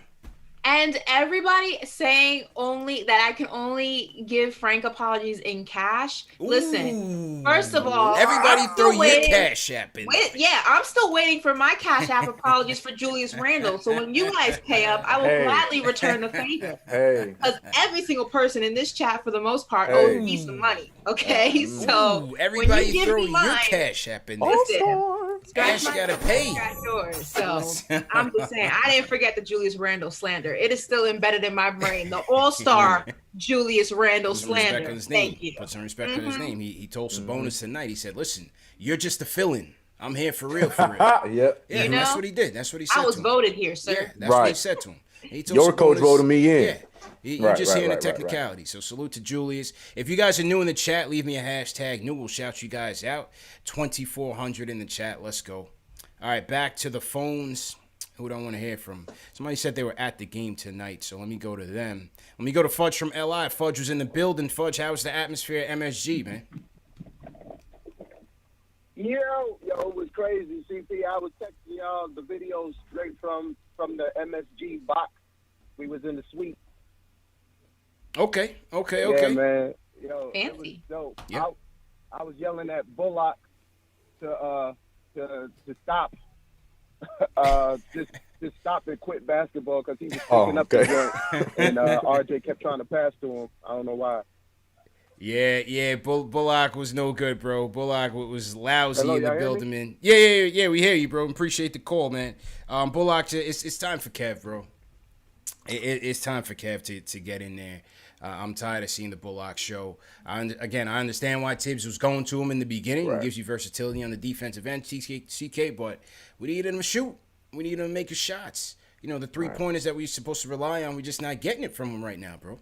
And everybody saying that I can only give Frank apologies in cash. Listen, first of all, everybody throw your Cash App in. I'm still waiting for my Cash App apologies for Julius Randle. So when you guys pay up, I will gladly return the favor. Because every single person in this chat, for the most part, owes me some money. Okay, so everybody throw your Cash App in. Ash gotta pay. So I'm just saying, I didn't forget the Julius Randle slander. It is still embedded in my brain. The all-star Julius Randle slander. Thank you. Put some respect on his name. He told Sabonis tonight. He said, "Listen, you're just a fill-in. I'm here for real, for real." Yeah, that's what he did. That's what he said. I was voted here, sir. Yeah, that's what he said to him. He told Your coach voted me in. Yeah. You're just hearing the technicality. So salute to Julius. If you guys are new in the chat, leave me a hashtag new. We'll shout you guys out. 2,400 in the chat. Let's go. All right, back to the phones. Who do I want to hear from? Somebody said they were at the game tonight, so let me go to them. Let me go to Fudge from LI. Fudge was in the building. Fudge, how was the atmosphere at MSG, man? Yo, it was crazy. CP, I was texting y'all the video straight from the MSG box. We was in the suite. Okay. Yeah, man. Fancy. It was dope. Yep. I was yelling at Bullock to stop, just stop and quit basketball because he was picking up the joint, and RJ kept trying to pass to him. I don't know why. Yeah. Bullock was no good, bro. Bullock was lousy in the building, man. Yeah. We hear you, bro. Appreciate the call, man. Bullock, it's time for Kev, bro. It's time for Kev to get in there. I'm tired of seeing the Bullock show. I understand why Tibbs was going to him in the beginning. It gives you versatility on the defensive end, CK, but we need him to shoot. We need him to make his shots. The three-pointers that we're supposed to rely on, we're just not getting it from him right now, bro.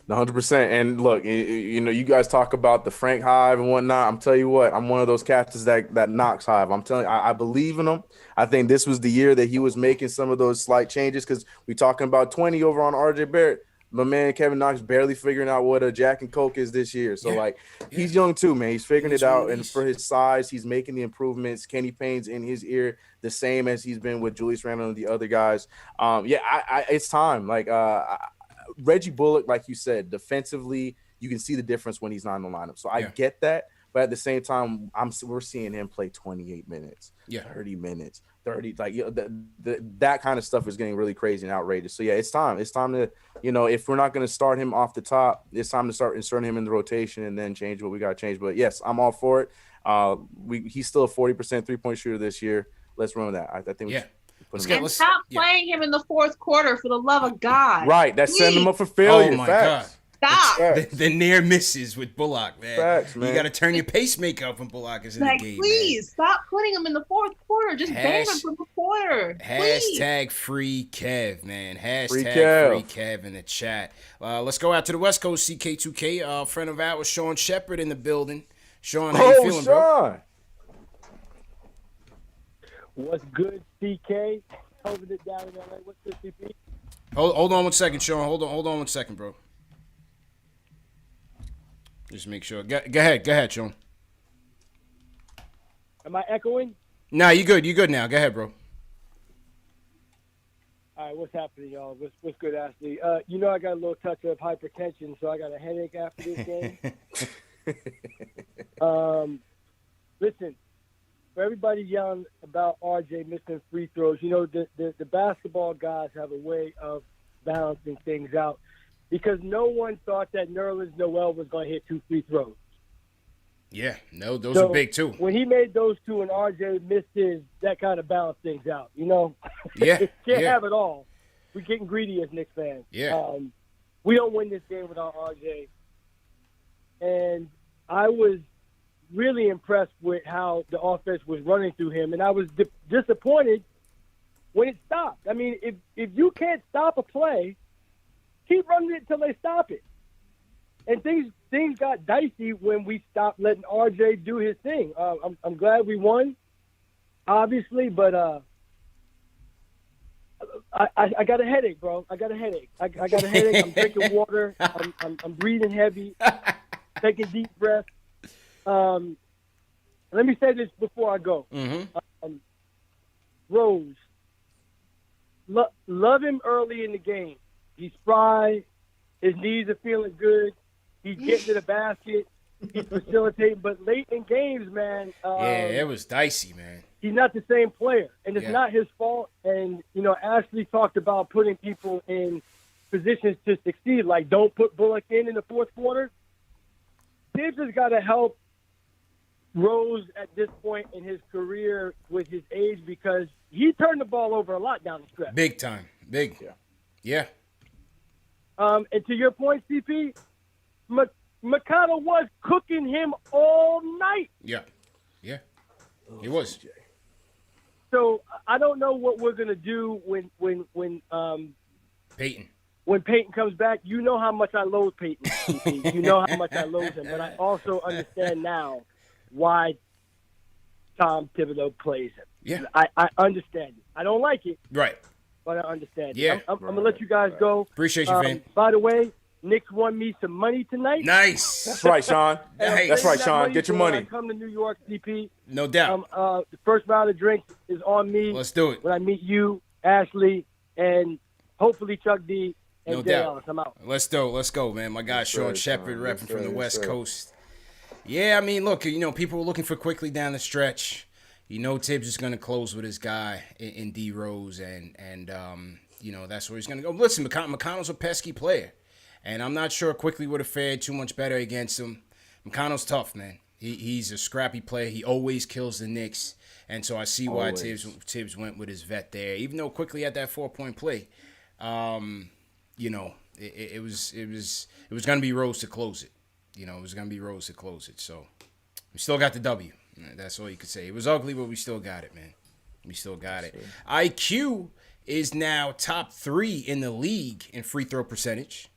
100%. And look, you guys talk about the Frank Hive and whatnot. I'm telling you what, I'm one of those captains that knocks Hive. I'm telling you, I believe in him. I think this was the year that he was making some of those slight changes because we're talking about 20 over on RJ Barrett. my man Kevin Knox barely figuring out what a Jack and Coke is this year. So he's young too, man. He's figuring it out, and for his size, he's making the improvements. Kenny Payne's in his ear the same as he's been with Julius Randle and the other guys. It's time. Reggie Bullock, like you said, defensively, you can see the difference when he's not in the lineup. So I get that. But at the same time, we're seeing him play 28 minutes, 30 minutes, 30. That kind of stuff is getting really crazy and outrageous. So, it's time. It's time to, if we're not going to start him off the top, it's time to start inserting him in the rotation and then change what we got to change. But, yes, I'm all for it. He's still a 40% three-point shooter this year. Let's run with that. I think we should put him in. Stop playing him in the fourth quarter, for the love of God. Right. That's setting him up for failure. Oh, my God. Stop. The near misses with Bullock, man. Facts, man. You got to turn your pacemaker up when Bullock is in the game. Please stop putting him in the fourth quarter. Just ban him from the quarter. Hashtag free Kev, man. Hashtag free Kev in the chat. Let's go out to the West Coast. CK2K, friend of ours, Sean Shepard in the building. Sean, how you feeling, bro? What's good, CK? Holding it down in LA. What's good, CP? Hold on 1 second, Sean. Hold on 1 second, bro. Just make sure. Go ahead, Sean. Am I echoing? Nah, you good. You good now. Go ahead, bro. All right, what's happening, y'all? What's good, Ashley? I got a little touch of hypertension, so I got a headache after this game. Listen, for everybody yelling about RJ missing free throws, the basketball guys have a way of balancing things out, because no one thought that Nerlens Noel was going to hit 2 free throws. Yeah, no, those are big too. When he made those 2 and RJ missed his, that kind of balanced things out, Yeah. Can't have it all. We're getting greedy as Knicks fans. Yeah. We don't win this game without RJ. And I was really impressed with how the offense was running through him, and I was disappointed when it stopped. I mean, if you can't stop a play, keep running it until they stop it. And things got dicey when we stopped letting RJ do his thing. I'm glad we won, obviously, but I got a headache, bro. I got a headache. I'm drinking water. I'm breathing heavy, taking deep breaths. Let me say this before I go. Mm-hmm. Rose, love him early in the game. He's spry. His knees are feeling good. He's getting to the basket. He's facilitating. But late in games, man. It was dicey, man. He's not the same player. And it's not his fault. And, Ashley talked about putting people in positions to succeed. Like, don't put Bullock in the fourth quarter. Tibbs has got to help Rose at this point in his career with his age, because he turned the ball over a lot down the stretch. Big time. Big. Yeah. And to your point, CP, McConnell was cooking him all night. Yeah. He was. So I don't know what we're gonna do when Peyton. When Peyton comes back. You know how much I loathe Peyton. CP. You know how much I loathe him, but I also understand now why Tom Thibodeau plays him. Yeah. I understand it. I don't like it. Right. But I understand. Yeah. I'm going to let you guys go. Appreciate you, fam. By the way, Knicks won me some money tonight. Nice. That's right, Sean. That's right, Sean. Get your money. When I come to New York, CP. No doubt. The first round of drinks is on me. Let's do it. When I meet you, Ashley, and hopefully Chuck D and No Jay doubt. Ellis. I'm out. Let's go, man. My guy, Sean Shepard, repping from the West Coast. Yeah, I mean, look, people were looking for quickly down the stretch. Tibbs is going to close with his guy in D Rose, and that's where he's going to go. Listen, McConnell's a pesky player, and I'm not sure quickly would have fared too much better against him. McConnell's tough, man. He's a scrappy player. He always kills the Knicks, and so I see why Tibbs went with his vet there. Even though quickly at that 4-point play, it was going to be Rose to close it. It was going to be Rose to close it. So we still got the W. That's all you could say. It was ugly, but we still got it, man. We still got it. IQ is now top 3 in the league in free throw percentage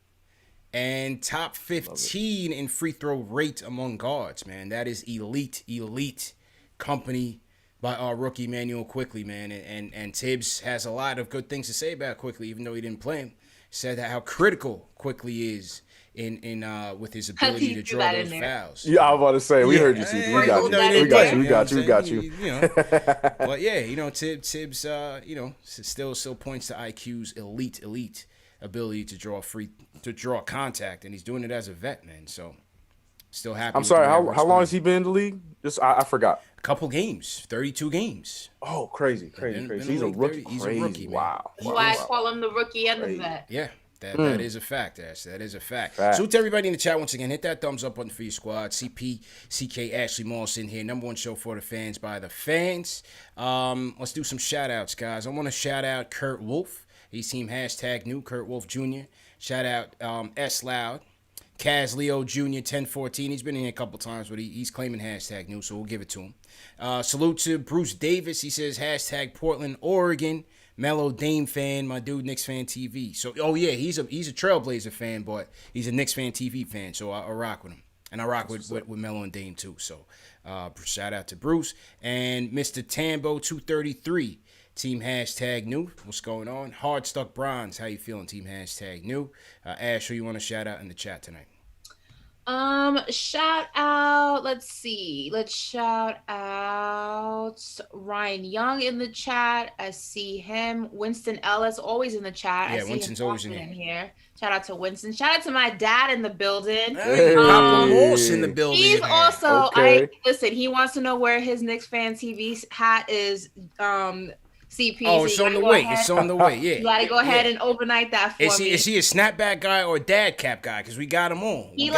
and top 15 in free throw rate among guards, man. That is elite company by our rookie Manuel Quickley, man. And Tibbs has a lot of good things to say about Quickley, even though he didn't play him. said how critical Quickly is in with his ability to draw those fouls. Yeah, I was about to say, we heard you, CP. We got you. But yeah, Tibbs, still points to IQ's elite ability to draw contact, and he's doing it as a vet, man. So still happy. I'm sorry, how long has he been in the league? Just I forgot. A couple games, 32 games. Oh, crazy. He's a rookie. He's a rookie. Wow. That's why I call him the rookie and the vet. Yeah. That is a fact, Ash. That is a fact. So to everybody in the chat, once again, hit that thumbs up button for your squad. CP, CK, Ashley Moss in here. Number one show for the fans by the fans. Let's do some shout-outs, guys. I want to shout out Kurt Wolf. He's team #new, Kurt Wolf Jr. Shout out S Loud. Kaz Leo Jr. 1014. He's been in here a couple times, but he's claiming #new, so we'll give it to him. Salute to Bruce Davis. He says #Portland, Oregon. Mellow Dame fan, my dude, KnicksFanTV. So, he's a Trailblazer fan, but he's a KnicksFanTV fan, so I rock with him. And I rock with Mellow and Dame, too. So, shout out to Bruce. And Mr. Tambo 233, team #new. What's going on? Hard Stuck Bronze, how you feeling, team #new? Ash, who you want to shout out in the chat tonight? Shout out, let's shout out Ryan Young in the chat. I see him. Winston Ellis, always in the chat. Yeah, Winston's always in here. Shout out to Winston. Shout out to my dad in the building. Hey, Papa Morse in the building. He's also, he wants to know where his KnicksFanTV hat is, CP. Oh, it's on the way. It's on the way. Yeah. You gotta go ahead and overnight that for me. Is he a snapback guy or a dad cap guy? Because we got him on. You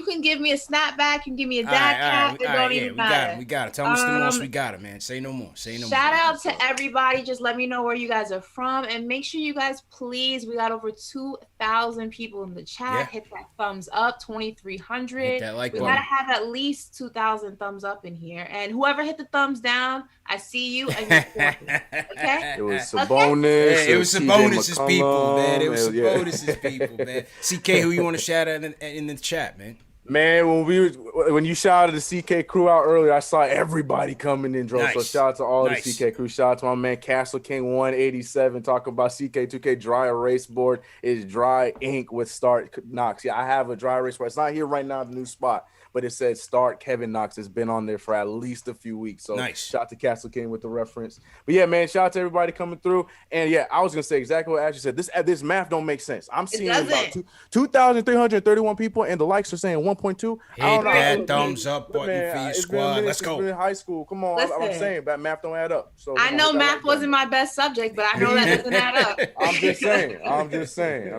can give me a snapback. You can give me a dad cap. It don't even matter. We got it. Tell Mr. Moss we got it, man. Say no more. Shout out to everybody. Just let me know where you guys are from. And make sure you guys, please, we got over 2,000 people in the chat. Yeah. Hit that thumbs up, 2,300. Hit that like we button. Gotta have at least 2,000 thumbs up in here. And whoever hit the thumbs down, I see you and you're okay? It was Sabonis. Okay? It was Sabonis' people, man. It was Sabonis' people, man. CK, who you want to shout out in the chat, man? Man, when you shouted the CK crew out earlier, I saw everybody coming in, Dro. Nice. So shout out to all the CK crew. Shout out to my man Castle King 187 talking about CK2K dry erase board is dry ink with start Knox. Yeah, I have a dry erase board. It's not here right now, the new spot. But it said start Kevin Knox. It's been on there for at least a few weeks. So shout out to Castle King with the reference. But yeah, man, shout out to everybody coming through. And yeah, I was gonna say exactly what Ashley said. This math don't make sense. I'm seeing about 2,331 people, and the likes are saying 1.2. Hit that thumbs up button for your squad. Let's go. In high school, come on. I'm saying that math don't add up. So I know math wasn't my best subject, but I know that doesn't add up. I'm just saying.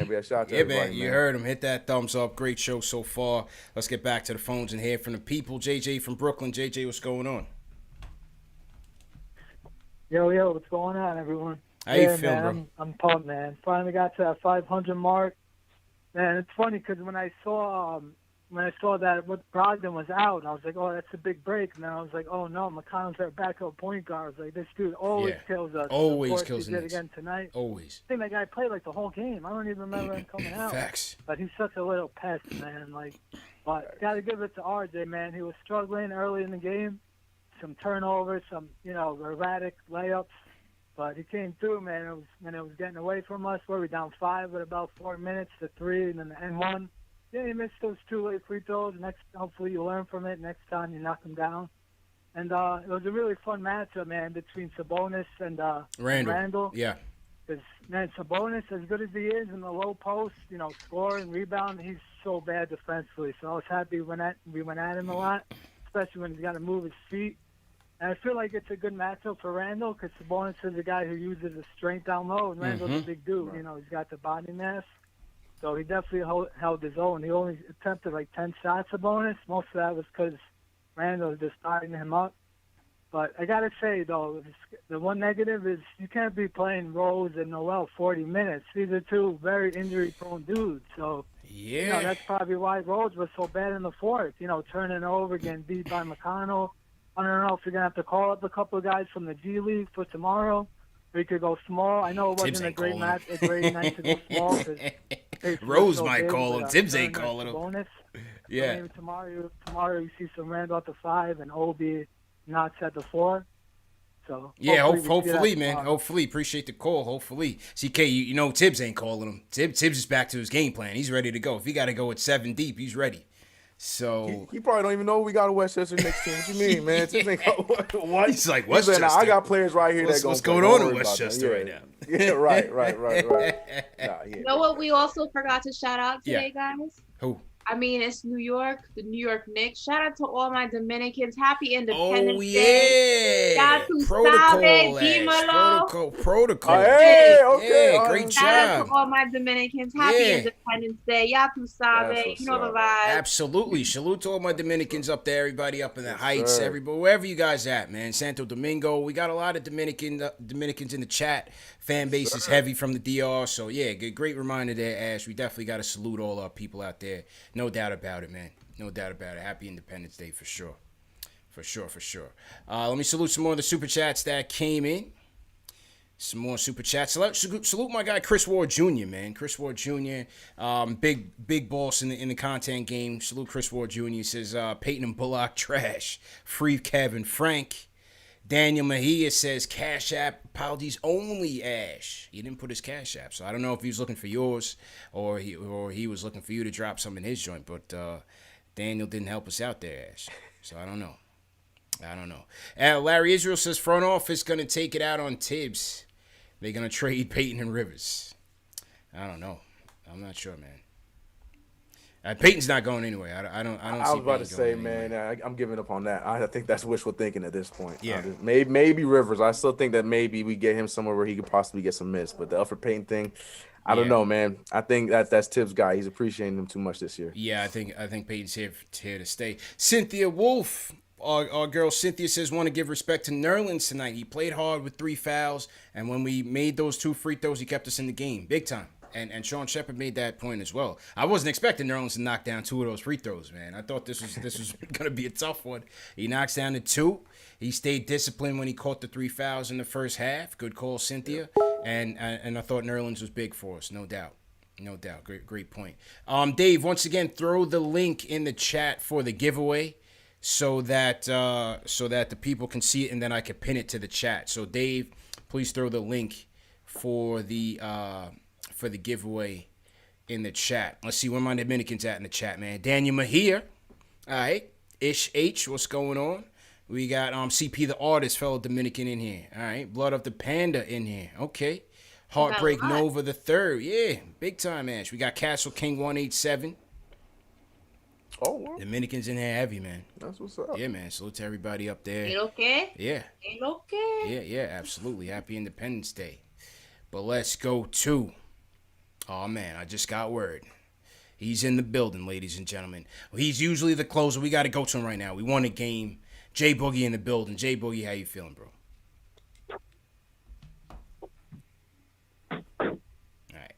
But yeah, shout out to everybody. Man, you heard him. Hit that thumbs up. Great show so far. Let's get back to the phones and hear from the people. JJ from Brooklyn. JJ, what's going on? Yo, what's going on, everyone? How you feeling, bro? I'm pumped, man. Finally got to that 500 mark. Man, it's funny because when I saw that Brogdon was out, I was like, oh, that's a big break. And then I was like, oh no, McConnell's our backup point guard. I was like, this dude always kills us. Always kills us. He did again tonight. Always. I think that guy played like the whole game. I don't even remember him coming out. Facts. But he's such a little pest, man. But got to give it to RJ, man. He was struggling early in the game. Some turnovers, some, erratic layups. But he came through, man. It was getting away from us. Where we down 5 with about 4 minutes to 3 and then the N1. Yeah, you missed those 2 late free throws. Hopefully you learn from it. Next time you knock them down. And it was a really fun matchup, man, between Sabonis and Randall. Yeah. Because, man, Sabonis, as good as he is in the low post, scoring, rebound, he's so bad defensively. So I was happy we went at him a lot, especially when he's got to move his feet. And I feel like it's a good matchup for Randall because Sabonis is a guy who uses his strength down low, and Randall's a big dude. He's got the body mass. So he definitely held his own. He only attempted like 10 shots Sabonis. Most of that was because Randall was just starting him up. But I got to say, though, the one negative is you can't be playing Rose and Noel 40 minutes. These are two very injury-prone dudes. So, that's probably why Rose was so bad in the fourth, turning over, getting beat by McConnell. I don't know if you're going to have to call up a couple of guys from the G League for tomorrow. We could go small. I know it wasn't a great night to go small. Rose might call him. Tibbs ain't calling him. Yeah. So maybe tomorrow you see some Randall at the 5 and Obi Knox at the 4. So yeah, hopefully hopefully man. Hopefully, appreciate the call. Hopefully, CK, you know Tibbs ain't calling him. Tibbs is back to his game plan. He's ready to go. If he got to go at 7 deep, he's ready. So he probably don't even know we got a Westchester Knicks team. What you mean, man? Tibbs ain't what? He's like, Westchester. Like, nah, I got players right here. What's going on in Westchester right now? Yeah, right. You know what we also forgot to shout out today, guys? Who? I mean, it's New York, the New York Knicks. Shout out to all my Dominicans. Happy Independence Day. Protocol. Hey, okay. Yeah, great job. Shout out to all my Dominicans. Happy Independence Day. Ya tu sabe. You know the vibe. Absolutely. Salute to all my Dominicans up there. Everybody up in the Heights. Everybody, wherever you guys at, man. Santo Domingo. We got a lot of Dominicans in the chat. Fan base is heavy from the DR. So, yeah, great reminder there, Ash. We definitely got to salute all our people out there. No doubt about it, man. No doubt about it. Happy Independence Day for sure. For sure. Let me salute some more of the super chats that came in. Some more super chats. Salute my guy Chris Ward Jr., man. Chris Ward Jr., big boss in the content game. Salute Chris Ward Jr. He says, Peyton and Bullock trash. Free Kevin Frank. Daniel Mejia says, Cash App, apologies only, Ash. He didn't put his Cash App, so I don't know if he was looking for yours or he was looking for you to drop some in his joint, but Daniel didn't help us out there, Ash. So I don't know. Larry Israel says, front office going to take it out on Tibbs. They're going to trade Peyton and Rivers. I don't know. I'm not sure, man. Peyton's not going anywhere. I don't. I was about to say, man, I'm giving up on that. I think that's wishful thinking at this point. Yeah, maybe Rivers. I still think that maybe we get him somewhere where he could possibly get some minutes. But the Alfred Payton thing, I don't know, man. I think that's Tibbs' guy. He's appreciating him too much this year. Yeah, I think Peyton's here to stay. Cynthia Wolf, our girl Cynthia says, want to give respect to Nerlens tonight. He played hard with 3 fouls, and when we made those 2 free throws, he kept us in the game big time. And Sean Shepard made that point as well. I wasn't expecting Nerlens to knock down 2 of those free throws, man. I thought this was going to be a tough one. He knocks down the 2. He stayed disciplined when he caught the 3 fouls in the first half. Good call, Cynthia. And I thought Nerlens was big for us, no doubt. No doubt. Great point. Dave, once again, throw the link in the chat for the giveaway so that the people can see it, and then I can pin it to the chat. So, Dave, please throw the link for the giveaway in the chat. Let's see where my Dominicans at in the chat, man. Daniel Mejia. All right. Ish H, what's going on? We got CP the artist, fellow Dominican in here. All right. Blood of the Panda in here. Okay. Heartbreak Nova the third. Yeah. Big time, Ash. We got Castle King 187. Oh, well. Dominicans in here heavy, man. That's what's up. Yeah, man. Salute to everybody up there. Okay? Yeah. Okay? Yeah, absolutely. Happy Independence Day. But let's go to... Oh, man, I just got word. He's in the building, ladies and gentlemen. Well, he's usually the closer. We got to go to him right now. We won a game. Jay Boogie in the building. Jay Boogie, how you feeling, bro? All right.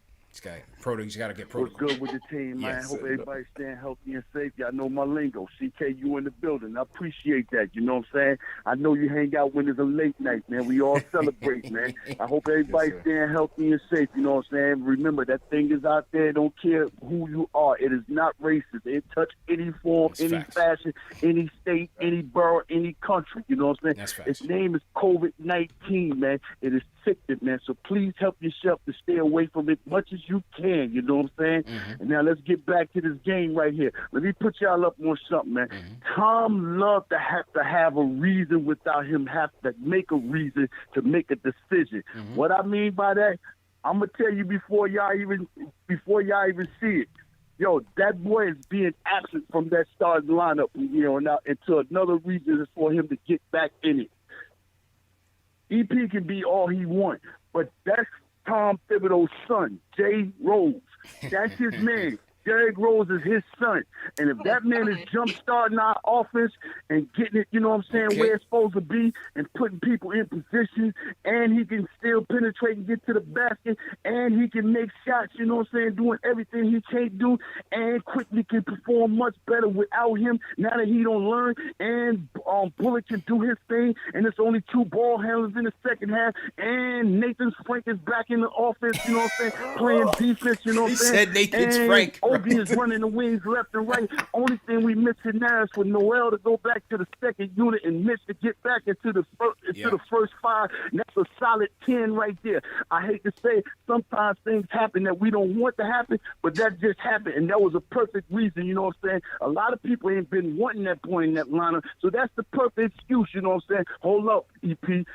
He's got to get protocol. What's good with the team, man? Hope everybody's staying healthy and safe. Y'all know my lingo. CK, you in the building. I appreciate that. You know what I'm saying? I know you hang out when it's a late night, man. We all celebrate, man. I hope everybody's staying healthy and safe. You know what I'm saying? Remember, that thing is out there. Don't care who you are. It is not racist. It touch any form, any fashion, any state, any borough, any country. You know what I'm saying? That's facts. Its name is COVID-19, man. It is sickness, man. So please help yourself to stay away from it much as you can. You know what I'm saying? Mm-hmm. And now let's get back to this game right here. Let me put y'all up on something, man. Mm-hmm. Tom loved to have a reason without him have to make a reason to make a decision. Mm-hmm. What I mean by that, I'm gonna tell you before y'all even see it. Yo, that boy is being absent from that starting lineup, you know, now until another reason is for him to get back in it. EP can be all he wants, but that's Tom Thibodeau's son, Jay Rose. That's his man. Derrick Rose is his son. And if that man is jump-starting our offense and getting it, you know what I'm saying, where it's supposed to be and putting people in position, and he can still penetrate and get to the basket, and he can make shots, you know what I'm saying, doing everything he can't do, and quickly can perform much better without him now that he don't learn, and Bullock can do his thing, and it's only 2 ball handlers in the second half, and Nathan Frank is back in the offense, you know what I'm saying, playing defense, you know what I'm saying. He said Nathan's Frank. Kobe is running the wings left and right. Only thing we missing now is for Noel to go back to the second unit and Mitch to get back into the first five. And that's a solid 10 right there. I hate to say it, sometimes things happen that we don't want to happen, but that just happened, and that was a perfect reason, you know what I'm saying? A lot of people ain't been wanting that point in that lineup, so that's the perfect excuse, you know what I'm saying? Hold up, EP.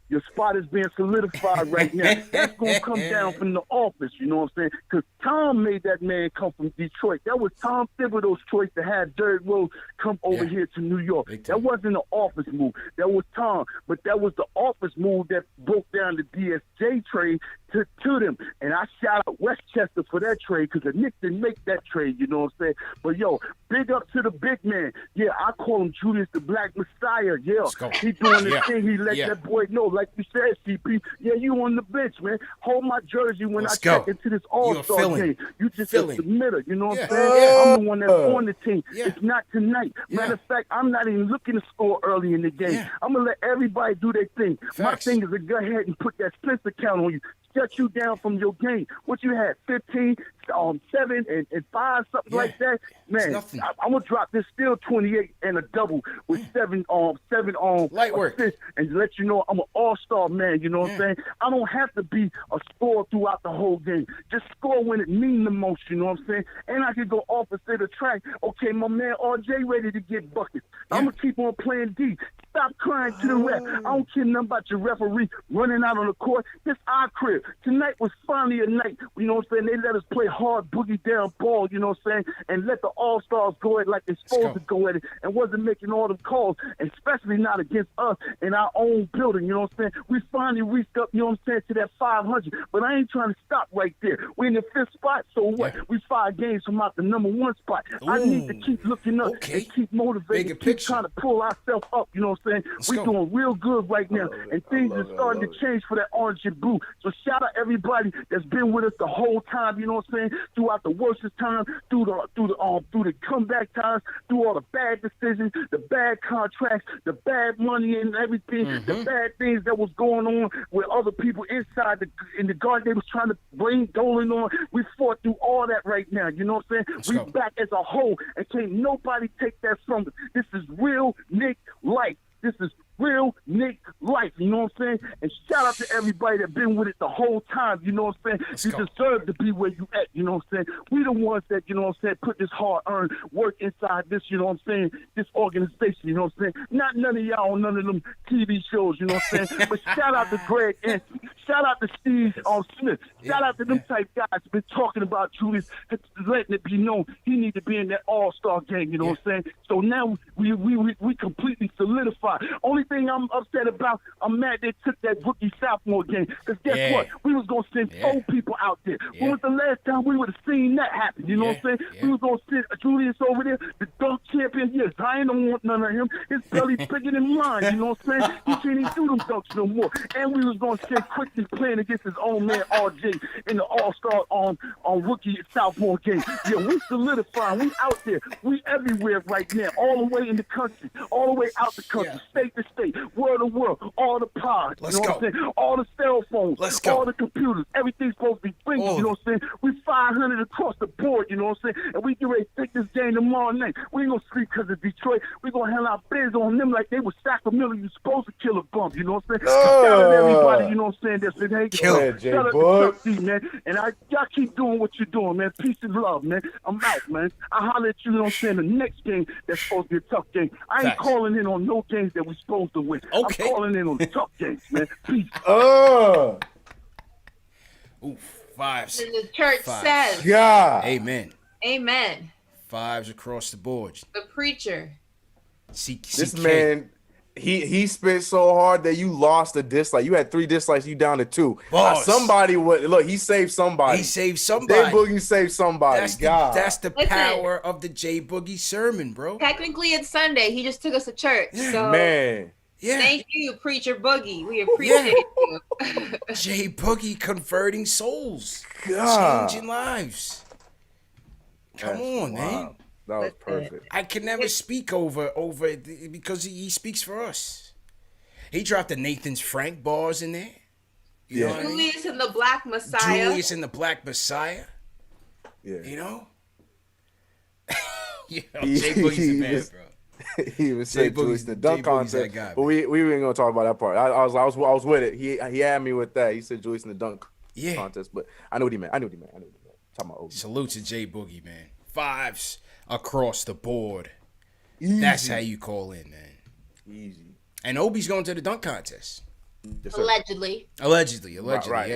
Your spot is being solidified right now. That's going to come down from the office, you know what I'm saying? Because Tom made that man come from Detroit. That was Tom Thibodeau's choice to have Derrick Rose come over here to New York. That wasn't an office move. That was Tom. But that was the office move that broke down the DSJ trade to them. And I shout out Westchester for that trade because the Knicks didn't make that trade, you know what I'm saying? But, yo, big up to the big man. Yeah, I call him Julius the Black Messiah. Yeah, he doing the thing. He let that boy know. Like you said, CP, yeah, you on the bench, man. Hold my jersey when I check into this All-Star game. You just a submitter, you know what I'm saying? I'm the one that's on the team. It's not tonight. Matter of fact, I'm not even looking to score early in the game. I'm going to let everybody do their thing. My thing is to go ahead and put that Spencer count on you. Shut you down from your game. What you had, 15, 7, and 5, something like that? Man, I'm going to drop this still 28 and a double with 7 light work and let you know I'm an all-star man, you know what I'm saying? I don't have to be a scorer throughout the whole game. Just score when it means the most, you know what I'm saying? And I can go opposite the track. Okay, my man RJ ready to get buckets. I'm going to keep on playing D. Stop crying to the ref. I don't care nothing about your referee running out on the court. It's our crib. Tonight was finally a night, you know what I'm saying? They let us play hard boogie down ball, you know what I'm saying? And let the All-Stars go at it like they're supposed to go at it and wasn't making all the calls, especially not against us in our own building, you know what I'm saying? We finally reached up, you know what I'm saying, to that 500. But I ain't trying to stop right there. We're in the 5th spot, so what? We 5 games from out the number 1 spot. I need to keep looking up and keep motivating, keep trying to pull ourselves up, you know what I'm saying? We're doing real good right now, and things are starting to change for that orange and blue. So shout out everybody that's been with us the whole time, you know what I'm saying? Throughout the worstest time, through the comeback times, through all the bad decisions, the bad contracts, the bad money and everything, the bad things that was going on with other people inside in the garden they was trying to bring Dolan on. We fought through all that right now, you know what I'm saying? We back as a whole, and can't nobody take that from us. This is real Nick life. This is real Nick life, you know what I'm saying? And shout out to everybody that been with it the whole time, you know what I'm saying? You deserve to be where you at, you know what I'm saying? We the ones that, you know what I'm saying, put this hard-earned work inside this, you know what I'm saying, this organization, you know what I'm saying? Not none of y'all on none of them TV shows, you know what I'm saying? But shout out to Greg Anthony. Shout out to Steve Smith. Shout out to them type guys been talking about Julius, letting it be known he need to be in that all-star game, you know what I'm saying? So now we completely solidified. Only thing I'm upset about, I'm mad they took that rookie sophomore game. Because guess what? We was going to send 4 people out there. When was the last time we would have seen that happen? You know what I'm saying? We was going to send Julius over there, the dunk champion. Yes, I ain't don't want none of him. His belly bigger than mine. You know what I'm saying? He can't even do them dunks no more. And we was going to send Quickly playing against his own man, RJ, in the All-Star on rookie sophomore game. Yeah, we solidifying. We out there. We everywhere right now. All the way in the country. All the way out the country. State to state. World to world. All the pods. You know what I'm saying? All the cell phones. All the computers. Everything's supposed to be blinking. You know what I'm saying? We 500 across the board. You know what I'm saying? And we get ready to take this game tomorrow night. We ain't going to sleep because of Detroit. We're going to have our beds on them like they were Sacramento. You supposed to kill a bump. You know what I'm saying? Shout out to everybody. You know what I'm saying? That's been hanging. Shout out to Chuck D, man. And y'all keep doing what you're doing, man. Peace and love, man. I'm out, man. I holler at you, know what I'm saying? The next game that's supposed to be a tough game. I ain't calling in on no games that we're supposed to win. I'm calling in on the tough games, man. Peace. Ooh, 5s. The church says. God. Amen. Amen. 5s across the board. The preacher. This man, he spit so hard that you lost a dislike. You had 3 dislikes, you down to 2. Somebody would look. He saved somebody. He saved somebody. J Boogie saved somebody. That's the power of the J Boogie sermon, bro. Technically, it's Sunday. He just took us to church. So man. Yeah. Thank you, Preacher Boogie. We appreciate you. J Boogie converting souls, changing lives. Come on, man. That was perfect. I can never speak over because he speaks for us. He dropped the Nathan's Frank bars in there. You know what I mean? Julius and the Black Messiah. Julius and the Black Messiah. Yeah. You know? Yo, Jay Boogie's a man, bro. He even said Julius in the dunk contest, guy, but we ain't gonna talk about that part. I was with it. He had me with that. He said Julius in the dunk contest, but I know what he meant. Talking about Obi. Salute to Jay Boogie, man. 5s across the board. Easy. That's how you call in, man. Easy. And Obi's going to the dunk contest. Yes, Allegedly. Allegedly. Right.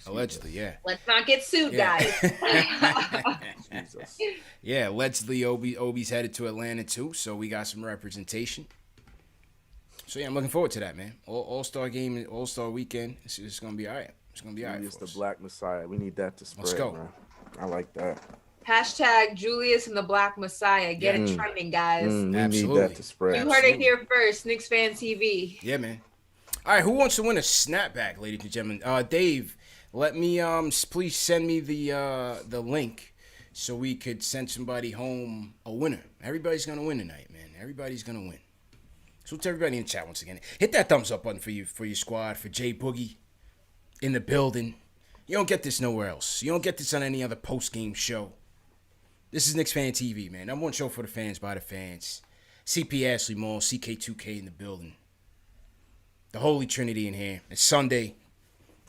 Allegedly, yeah. Let's not get sued, guys. Jesus. Yeah, allegedly Obi's headed to Atlanta too, so we got some representation. So yeah, I'm looking forward to that, man. All-Star game, All-Star weekend. It's gonna be all right. It's gonna be all right. It's the Black Messiah. We need that to spread. Let's go. Man. I like that. Hashtag Julius and the Black Messiah. Get it trending, guys. We need that to spread. You heard it here first. KnicksFanTV. Yeah, man. All right, who wants to win a snapback, ladies and gentlemen? Dave, let me please send me the link so we could send somebody home a winner. Everybody's gonna win tonight, man. Everybody's gonna win. So to everybody in the chat once again, hit that thumbs up button for your squad, for Jay Boogie in the building. You don't get this nowhere else. You don't get this on any other post-game show. This is KnicksFanTV, man. Number one show for the fans, by the fans. CP Ashley Mall, CK2K in the building. The Holy Trinity in here. It's Sunday.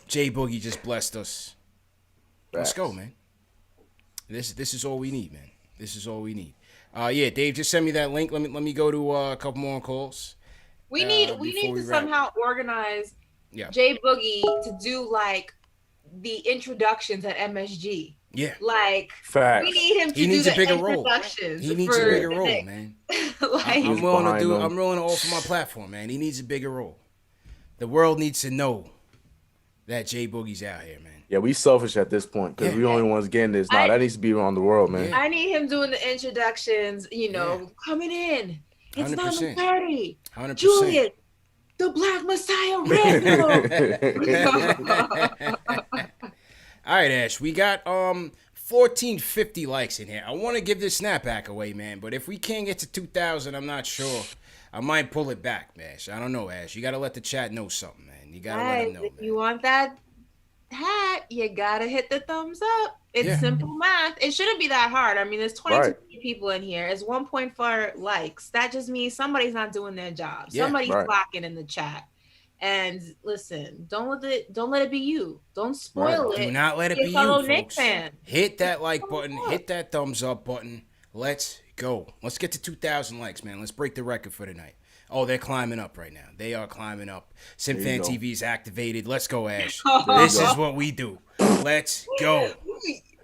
Jay Boogie just blessed us. Let's go, man. This is all we need, man. This is all we need. Yeah, Dave, just send me that link. Let me go to a couple more calls. We need to somehow organize Jay Boogie to do like the introductions at MSG. Yeah. Like, facts. We need him to do the introductions. He needs a bigger role, man. Like, I'm willing to offer my platform, man. He needs a bigger role. The world needs to know that Jay Boogie's out here, man. Yeah, we selfish at this point because we only ones getting this. Nah, that needs to be around the world, man. I need him doing the introductions, coming in. It's 9:30. 100%. Julius, the Black Messiah Randall. All right, Ash, we got 1450 likes in here. I want to give this snapback away, man, but if we can't get to 2,000, I'm not sure. I might pull it back, Ash. I don't know, Ash. You got to let the chat know something, man. You got to let them know, man. If you want that hat, you got to hit the thumbs up. It's simple math. It shouldn't be that hard. I mean, there's 22 people in here. It's 1.4 likes. That just means somebody's not doing their job. Somebody's clocking in the chat. And listen, don't let it be you. Don't spoil it. Do not let it be you, folks. Fan. Hit that like button. Hit that thumbs up button. Let's go. Let's get to 2,000 likes, man. Let's break the record for tonight. Oh, they're climbing up right now. They are climbing up. KnicksFanTV is activated. Let's go, Ash. This is what we do. Let's go.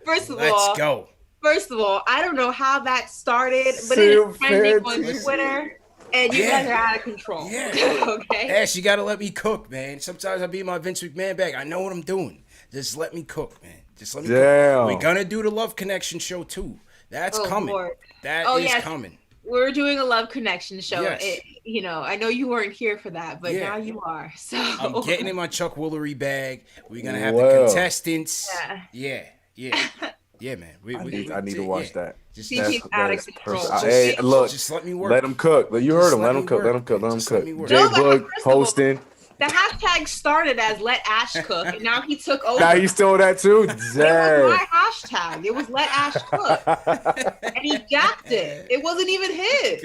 First of all, I don't know how that started, but it is trending on Twitter. And you guys are out of control. Yeah. Okay. Ash, you gotta let me cook, man. Sometimes I be in my Vince McMahon bag. I know what I'm doing. Just let me cook, man. Just let me cook. We're gonna do the Love Connection show too. That's coming. Lord. That is coming. We're doing a Love Connection show. Yes. I know you weren't here for that, but now you are. So I'm getting in my Chuck Woolery bag. We're gonna have the contestants. Yeah, man. I need to watch that. Hey, look, just let me work. Let them cook. You heard him. Let them cook. Let them cook. Jay Boog hosting. The hashtag started as "Let Ash Cook," and now he took over. Now he stole that too. It was my hashtag. It was "Let Ash Cook," and he jacked it. It wasn't even his.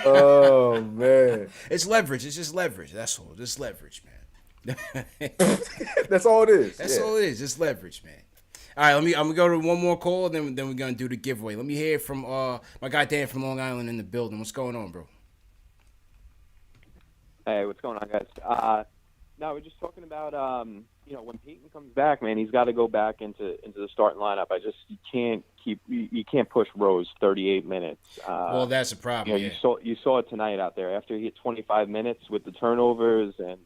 Oh man, it's leverage. It's just leverage. That's all. Just leverage, man. That's all it is. That's all it is. Just leverage, man. All right, I'm gonna go to one more call, and then we're gonna do the giveaway. Let me hear from my guy Dan from Long Island in the building. What's going on, bro? Hey, what's going on, guys? No, we're just talking about when Peyton comes back, man, he's got to go back into the starting lineup. You can't push Rose 38 minutes. Well, that's a problem. You saw it tonight out there after he hit 25 minutes with the turnovers and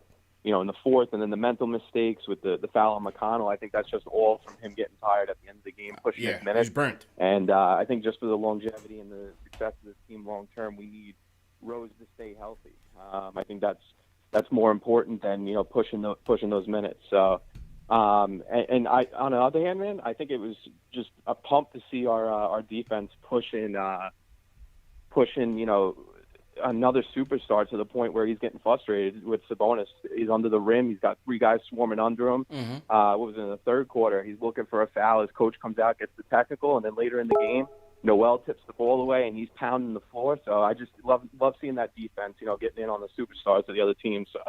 in the fourth, and then the mental mistakes with the foul on McConnell. I think that's just all from him getting tired at the end of the game, pushing his minutes. He's burnt. And I think just for the longevity and the success of this team long term, we need Rose to stay healthy. I think that's more important than pushing those minutes. So, and I on the other hand, man, I think it was just a pump to see our defense pushing another superstar to the point where he's getting frustrated with Sabonis. He's under the rim. He's got three guys swarming under him. Mm-hmm. What was it, in the third quarter? He's looking for a foul. His coach comes out, gets the technical, and then later in the game, Noel tips the ball away, and he's pounding the floor. So I just love seeing that defense, getting in on the superstars of the other team. So,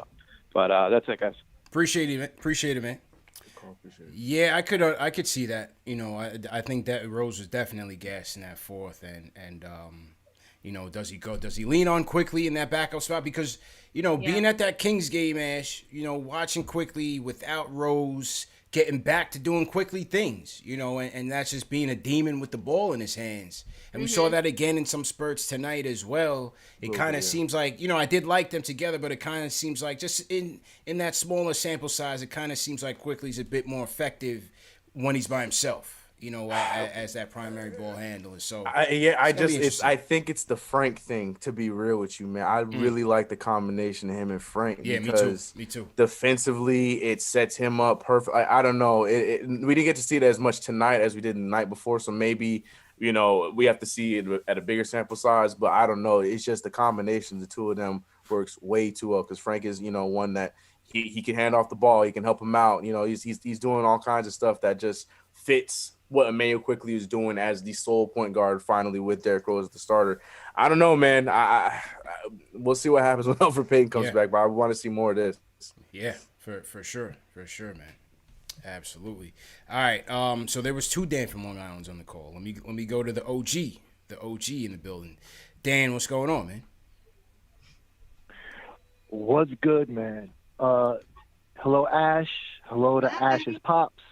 but that's it, guys. Appreciate it, man. Yeah, I could see that. I think that Rose was definitely gassed in that fourth, and does he lean on quickly in that backup spot? Because being at that Kings game, Ash, watching quickly without Rose, getting back to doing quickly things, and that's just being a demon with the ball in his hands. And we saw that again in some spurts tonight as well. It kind of seems like, I did like them together, but it kind of seems like just in that smaller sample size, it kind of seems like Quickly's a bit more effective when he's by himself. As that primary ball handler. So I think it's the Frank thing, to be real with you, man. I really like the combination of him and Frank. Yeah, because me too. Defensively, it sets him up perfect. I don't know. We didn't get to see it as much tonight as we did the night before, so maybe we have to see it at a bigger sample size. But I don't know. It's just the combination of the two of them works way too well, because Frank is one that he can hand off the ball, he can help him out. He's doing all kinds of stuff that just fits what Emmanuel Quickly is doing as the sole point guard finally with Derrick Rose as the starter. I don't know, man. We'll see what happens when Elfrid Payton comes back, but I want to see more of this. Yeah, for sure, man. Absolutely. All right. So there was 2 Dan from Long Island's on the call. Let me go to the OG in the building. Dan, what's going on, man? What's good, man? Hello, Ash. Hello to Ash's pops.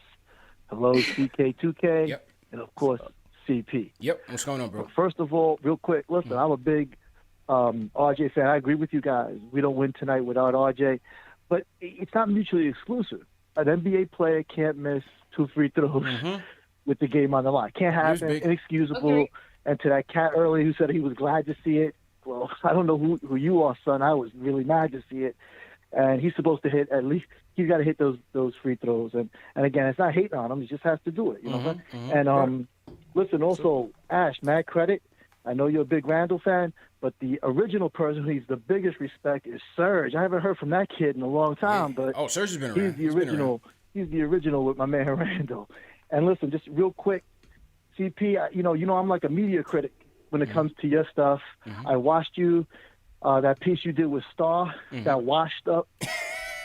Hello, CK2K. Yep. And, of course, CP. Yep. What's going on, bro? First of all, real quick, listen, I'm a big RJ fan. I agree with you guys. We don't win tonight without RJ. But it's not mutually exclusive. An NBA player can't miss 2 free throws with the game on the line. Can't happen. Inexcusable. Okay. And to that cat earlier who said he was glad to see it, well, I don't know who you are, son. I was really mad to see it. And he's supposed to hit at least – he's got to hit those free throws. And again, it's not hating on him. He just has to do it. You know what I'm saying? And listen, also, Ash, mad credit. I know you're a big Randall fan, but the original person who needs the biggest respect is Serge. I haven't heard from that kid in a long time. But Serge has been around. He's the original. He's the original with my man Randall. And listen, just real quick, CP, you know I'm like a media critic when it comes to your stuff. I watched you. That piece you did with Star, that washed up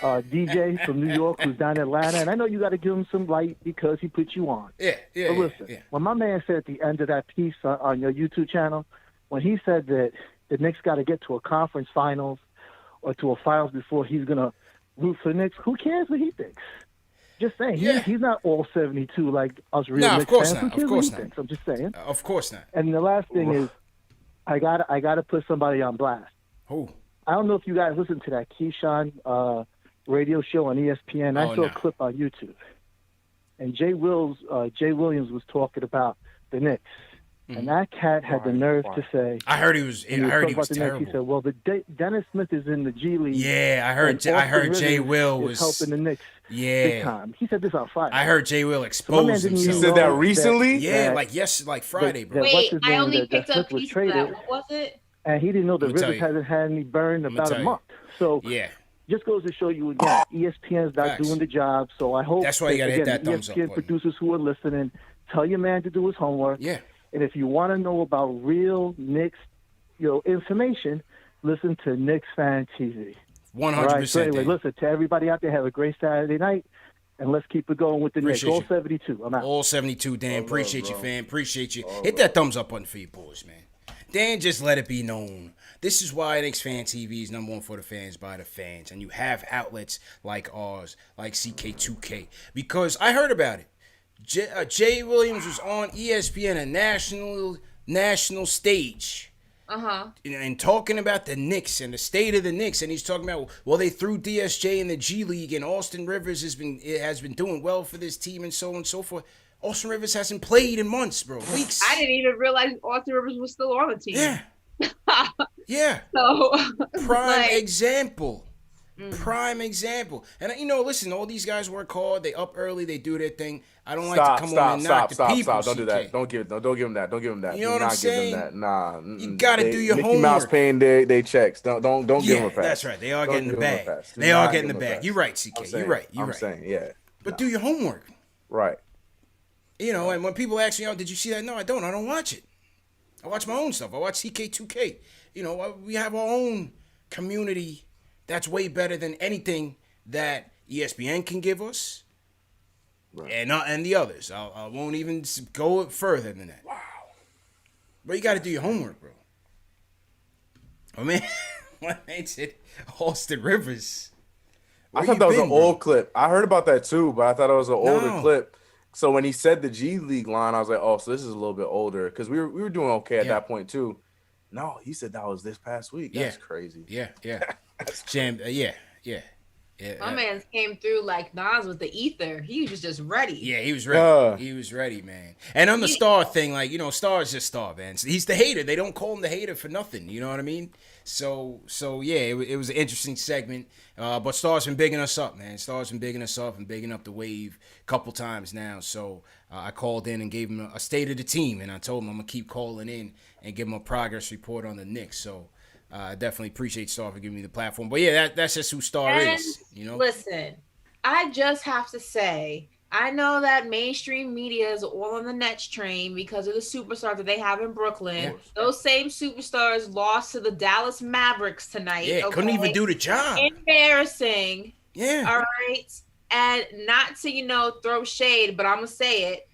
DJ from New York who's down in Atlanta. And I know you got to give him some light because he put you on. Yeah. But listen, when my man said at the end of that piece on your YouTube channel, when he said that the Knicks got to get to a conference finals or to a finals before he's going to root for the Knicks, who cares what he thinks? Just saying. He's not all 72 like us real Knicks fans. Who cares what he thinks? I'm just saying. Of course not. And the last thing is, I gotta put somebody on blast. Who? I don't know if you guys listen to that Keyshawn radio show on ESPN. I saw a clip on YouTube, and Jay Williams was talking about the Knicks, and that cat had the nerve to say. I heard he was terrible. He said, "Well, Dennis Smith is in the G League." Yeah, I heard Jay Will was helping the Knicks. Big time. He said this on Friday. I heard Jay Will expose himself. You said that recently? Like Friday, bro. Wait, I only picked up piece of that. What was it? And he didn't know the Rivers hasn't had any burn in about a month. So just goes to show you again, ESPN's not doing the job. So I hope that's why you got to hit that thumbs up button. Producers who are listening, tell your man to do his homework. Yeah. And if you want to know about real Knicks, information, listen to KnicksFanTV. 100%. Right? So anyway, listen to everybody out there. Have a great Saturday night. And let's keep it going with the Knicks. All 72. I'm out. All 72, Dan. Appreciate you, fam. Appreciate you. Hit that thumbs up button for your boys, man. Dan, just let it be known. This is why KnicksFanTV is number one for the fans by the fans. And you have outlets like ours, like CK2K. Because I heard about it. Jay Williams was on ESPN, a national stage. And talking about the Knicks and the state of the Knicks. And he's talking about, well, they threw DSJ in the G League and Austin Rivers has been doing well for this team and so on and so forth. Austin Rivers hasn't played in months, bro. Weeks. I didn't even realize Austin Rivers was still on the team. Yeah. Yeah. So prime example. Prime example. And listen, all these guys work hard. They up early. They do their thing. I don't like to come on and knock the people. Don't do that. Don't give him that. Don't give him that. You know what I'm saying? Give him that. Nah. You gotta do your homework. Mickey Mouse paying they checks. Don't give him a pass. That's right. They are getting the bag. They are getting the bag. You're right, CK. You're right. I'm saying, yeah. But do your homework. Right. And when people ask me, "Oh, did you see that?" No, I don't. I don't watch it. I watch my own stuff. I watch CK2K. You know, we have our own community that's way better than anything that ESPN can give us, right. and the others. I won't even go further than that. Wow. But you got to do your homework, bro. I mean, what makes it Austin Rivers? I thought that was an old clip. I heard about that too, but I thought it was an older clip. So when he said the G League line, I was like, oh, so this is a little bit older because we were doing okay at that point too. No, he said that was this past week. That's crazy. Yeah. That's Jam. Yeah. My man came through like Nas with the ether. He was just ready. Yeah, he was ready. He was ready, man. And on the Star thing, like, you know, Star is just Star, man. He's the hater. They don't call him the hater for nothing. You know what I mean? So yeah, it was an interesting segment. But Star's been bigging us up, man. Star's been bigging us up and bigging up the wave a couple times now. So I called in and gave him a state of the team, and I told him I'm going to keep calling in and give him a progress report on the Knicks. So I definitely appreciate Star for giving me the platform. But yeah, that's just who Star is. You know. Listen, I just have to say, I know that mainstream media is all on the Nets train because of the superstars that they have in Brooklyn. Those same superstars lost to the Dallas Mavericks tonight. Yeah, couldn't even do the job. Embarrassing. Yeah. All right. And not to, throw shade, but I'm going to say it.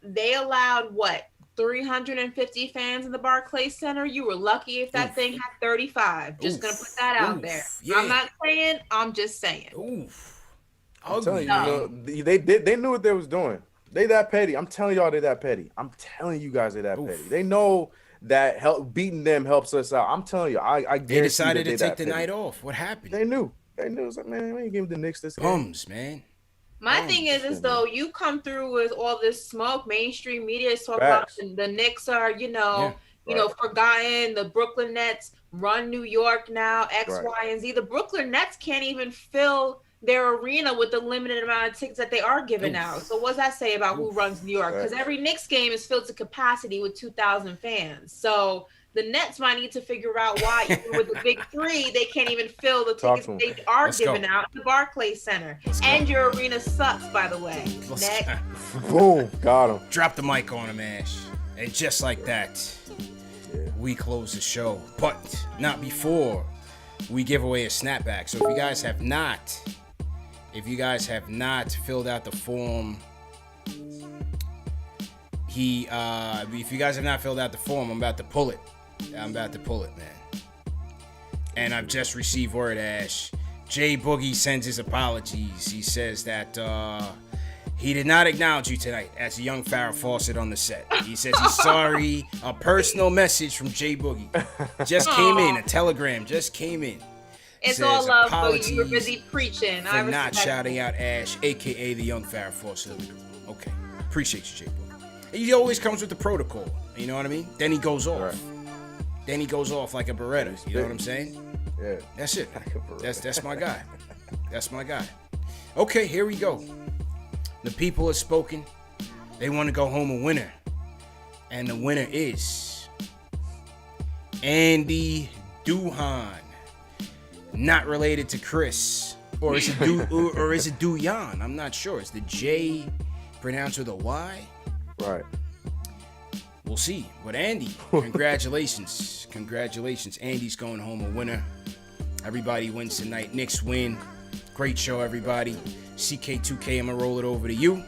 They allowed what? 350 fans in the Barclays Center. You were lucky if that thing had 35. Just gonna put that out there. Yeah. I'm not saying. I'm just saying. I'm telling you, they knew what they was doing. They that petty. I'm telling y'all, they that petty. I'm telling you guys, they that petty. They know that beating them helps us out. I'm telling you, I they decided to take the night off. What happened? They knew. It was like, man, we ain't giving the Knicks this bums, man. My thing is though, you come through with all this smoke. Mainstream media is talking about the Knicks are, forgotten. The Brooklyn Nets run New York now. X, Y, and Z. The Brooklyn Nets can't even fill their arena with the limited amount of tickets that they are giving out. So what does that say about who runs New York? Because every Knicks game is filled to capacity with 2,000 fans. So the Nets might need to figure out why, even with the big three, they can't even fill the tickets they are giving out at the Barclays Center. And your arena sucks, by the way. Next. Boom, got him. Drop the mic on him, Ash. And just like that, we close the show. But not before we give away a snapback. So if you guys have not filled out the form, if you guys have not filled out the form, I'm about to pull it. Man. And I've just received word, Ash. Jay Boogie sends his apologies. He says that he did not acknowledge you tonight as a young Farrah Fawcett on the set. He says he's sorry. A personal message from Jay Boogie just came in. A telegram just came in. It's all love, but you were busy preaching. For not shouting out Ash, a.k.a. the young Farrah Fawcett of the group. Okay. Appreciate you, Jay Boogie. He always comes with the protocol. You know what I mean? Then he goes off. Right. Then he goes off like a Beretta. You know what I'm saying? Yeah. That's it. That's my guy. That's my guy. Okay, here we go. The people have spoken. They want to go home a winner. And the winner is Andy Duhan. Not related to Chris. Or is it Duyan? I'm not sure. Is the J pronounced with a Y? Right. We'll see. But Andy, congratulations. Congratulations. Andy's going home a winner. Everybody wins tonight. Knicks win. Great show, everybody. CK2K, I'm going to roll it over to you.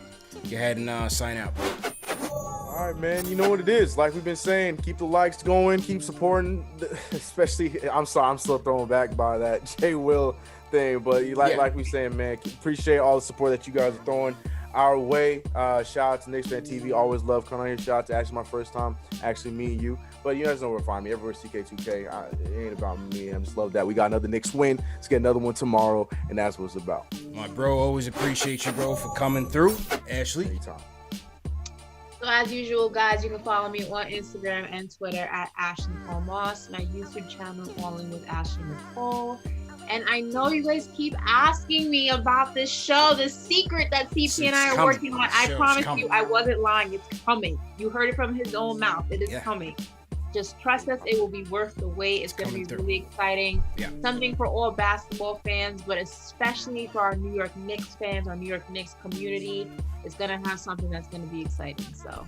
Go ahead and sign out. All right, man. You know what it is. Like we've been saying, keep the likes going. Keep supporting. Especially, I'm sorry, I'm still thrown back by that J. Will thing. But like we saying, man, appreciate all the support that you guys are throwing our way. Shout out to KnicksFanTV. Always love coming on here. Shout out to actually my first time actually meeting you. But you guys know where to find me. Everywhere CK2K. It ain't about me. I just love that. We got another Knicks win. Let's get another one tomorrow, and that's what it's about. My bro, always appreciate you, bro, for coming through. Ashley. Anytime. So as usual, guys, you can follow me on Instagram and Twitter at Ashley Nicole Moss. My YouTube channel, All In With Ashley Nicole. And I know you guys keep asking me about this show, this secret that CP and I are working on. I promise you, I wasn't lying. It's coming. You heard it from his own mouth. It is coming. Just trust us. It will be worth the wait. It's going to be really exciting. Yeah. Something for all basketball fans, but especially for our New York Knicks fans, our New York Knicks community. It's going to have something that's going to be exciting. So.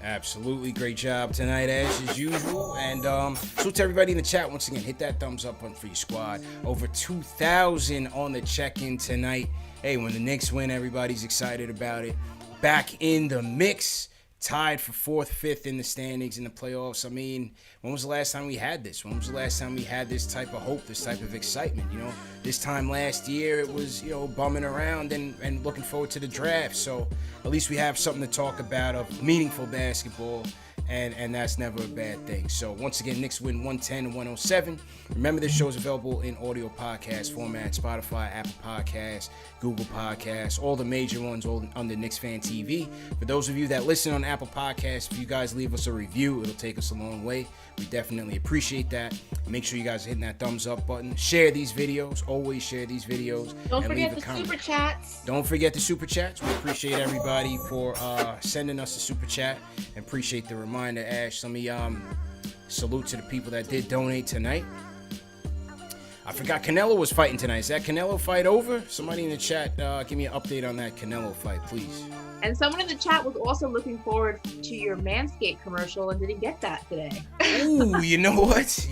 Absolutely. Great job tonight, Ash, as usual. And salute to everybody in the chat. Once again, hit that thumbs up button for your squad. Over 2,000 on the check-in tonight. Hey, when the Knicks win, everybody's excited about it. Back in the mix. Tied for 4th, 5th in the standings in the playoffs. I mean, when was the last time we had this? When was the last time we had this type of hope, this type of excitement? You know, this time last year it was, you know, bumming around and looking forward to the draft. So at least we have something to talk about of meaningful basketball, and that's never a bad thing. So once again, Knicks win 110-107. Remember, this show is available in audio podcast format: Spotify, Apple Podcasts, Google Podcasts, all the major ones, all under KnicksFanTV. For those of you that listen on Apple Podcasts, if you guys leave us a review, it'll take us a long way. We definitely appreciate that. Make sure you guys are hitting that thumbs up button. Share these videos. Always share these videos. Don't forget the super chats. Don't forget the super chats. We appreciate everybody for sending us a super chat, and appreciate the reminder, Ash. Let me salute to the people that did donate tonight. I forgot Canelo was fighting tonight. Is that Canelo fight over? Somebody in the chat, give me an update on that Canelo fight, please. And someone in the chat was also looking forward to your Manscaped commercial and didn't get that today. Ooh, you know what?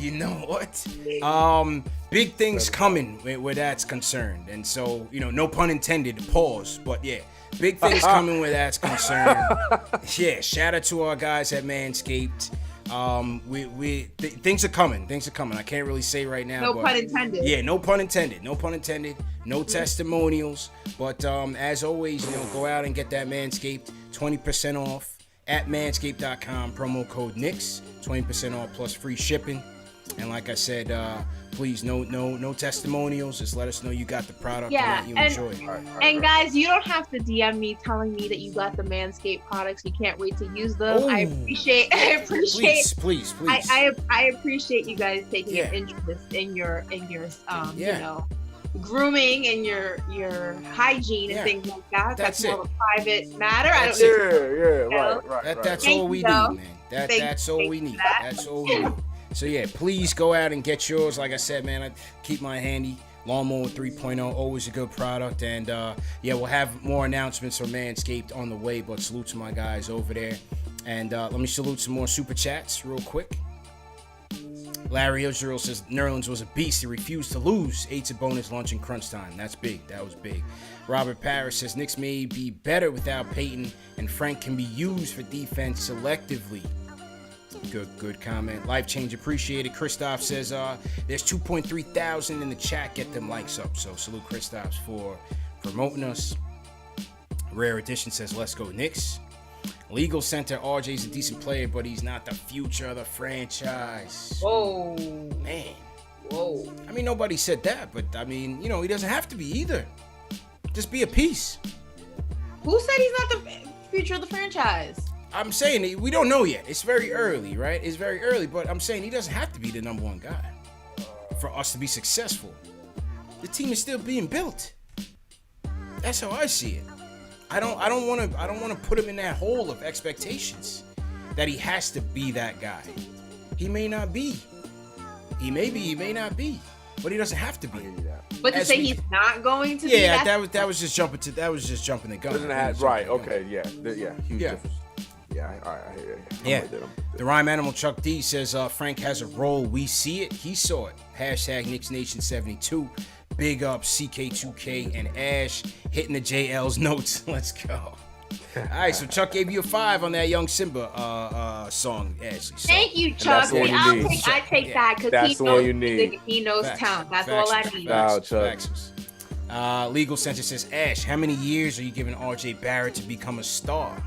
Big things coming where that's concerned. And so, you know, no pun intended, pause. But yeah, big things coming where that's concerned. Yeah, shout out to our guys at Manscaped. Things are coming. I can't really say right now. No pun intended. Yeah, no pun intended. No testimonials. But as always, you know, go out and get that Manscaped 20% off at manscaped.com. Promo code Knicks, 20% off plus free shipping. And like I said, please no testimonials. Just let us know you got the product and that you enjoy it. And guys, you don't have to DM me telling me that you got the Manscaped products. You can't wait to use them. Ooh. I appreciate. Please. I appreciate you guys taking an interest in your you know, grooming and your hygiene and things like that. That's more of a private matter. Right. That's all we need, man. That's all we need. That's all we need. So yeah, please go out and get yours. Like I said, man, I keep mine handy. Lawnmower 3.0, always a good product. And yeah, we'll have more announcements from Manscaped on the way. But salute to my guys over there. And let me salute some more super chats real quick. Larry Israel says Nerlens was a beast. He refused to lose. 8's a bonus lunch in crunch time. That's big. That was big. Robert Parrish says Knicks may be better without Peyton, and Frank can be used for defense selectively. Good comment. Life change appreciated. Christoph says there's 2.3 thousand in the chat. Get them likes up. So salute Christoph for promoting us. Rare Edition says let's go Knicks. Legal Center, RJ's a decent player, but he's not the future of the franchise. Whoa. Man. Whoa. I mean, nobody said that, but I mean, you know, he doesn't have to be either. Just be a piece. Who said he's not the future of the franchise? I'm saying we don't know yet. It's very early, right? It's very early, but I'm saying he doesn't have to be the number one guy for us to be successful. The team is still being built. That's how I see it. I don't want to put him in that hole of expectations that he has to be that guy. He may not be. He may not be. But he doesn't have to be. But to say he's not going to be. Yeah, that was just jumping the gun. Doesn't have right. Okay. Yeah. Huge difference. Yeah, I hear you. Yeah. The Rhyme Animal Chuck D says Frank has a role. We see it. He saw it. Hashtag Knicks Nation 72. Big up CK2K and Ash hitting the JL's notes. Let's go. All right, so Chuck gave you a 5 on that Young Simba song, Ashley. So, thank you, Chuck. I take that because he knows talent. That's all I need. Wow, Chuck. Legal Center says, Ash, how many years are you giving RJ Barrett to become a star?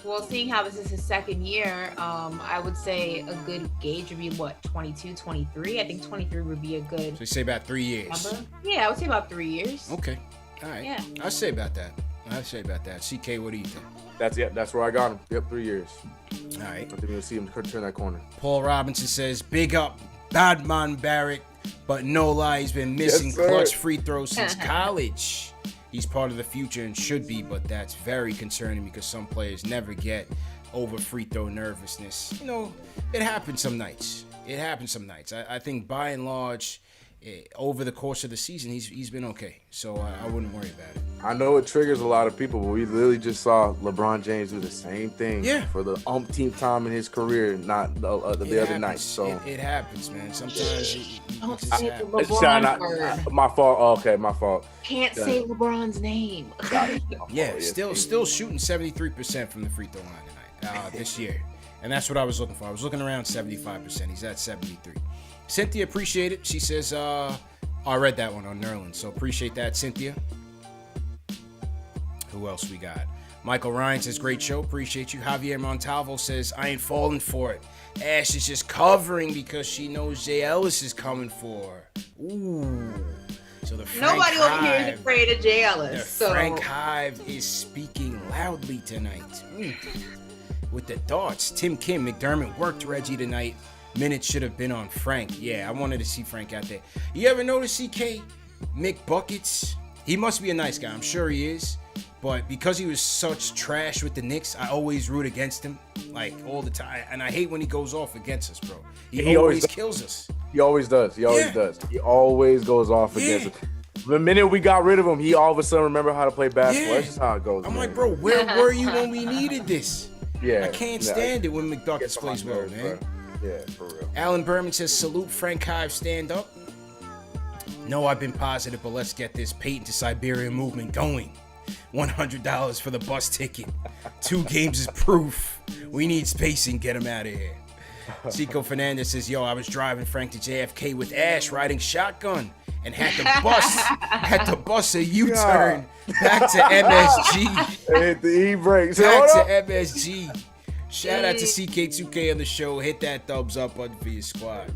Well, seeing how this is his second year, I would say a good gauge would be, 22, 23? I think 23 would be a good... So you say about 3 years? Number? Yeah, I would say about 3 years. Okay. All right. Yeah. I'd say about that. CK, what do you think? That's where I got him. Yep, 3 years. All right. I think we'll see him turn that corner. Paul Robinson says, big up Badman Barrett, but no lie, he's been missing clutch free throws since college. He's part of the future and should be, but that's very concerning because some players never get over free throw nervousness. You know, it happens some nights. I think by and large, over the course of the season, he's been okay. So I wouldn't worry about it. I know it triggers a lot of people, but we literally just saw LeBron James do the same thing for the umpteenth time in his career, not the other night. So it happens, man. Sometimes don't say the LeBron word. My fault. Oh, okay, my fault. Can't say LeBron's name. Still shooting 73% from the free throw line tonight this year, and that's what I was looking for. I was looking around 75%. He's at 73. Cynthia, appreciate it. She says, I read that one on Nerlens, so appreciate that, Cynthia. Who else we got? Michael Ryan says, great show. Appreciate you. Javier Montalvo says, I ain't falling for it. Ash is just covering because she knows Jay Ellis is coming for her. Ooh. So the Frank Nobody over here is afraid of Jay Ellis. The Frank Hive is speaking loudly tonight. With the darts. Tim Kim, McDermott worked Reggie tonight. Minutes should have been on Frank. Yeah, I wanted to see Frank out there. You ever notice CK? Mick Buckets? He must be a nice guy. I'm sure he is. But because he was such trash with the Knicks, I always root against him, like, all the time. And I hate when he goes off against us, bro. He always kills us. He always does. He always goes off against us. The minute we got rid of him, he all of a sudden remember how to play basketball. That's just how it goes. I'm like, bro, where were you when we needed this? Yeah. I can't stand it when McDuckets plays well, man. Yeah, for real. Alan Berman says, salute Frank Hive, stand up. No, I've been positive, but let's get this Peyton to Siberia movement going. $100 for the bus ticket. 2 games is proof. We need spacing. Get him out of here. Zico Fernandez says, yo, I was driving Frank to JFK with Ash riding shotgun and had to bust a U-turn back to MSG. Hit the E-brake. Back to MSG. Shout out to CK2K on the show. Hit that thumbs up button for your squad.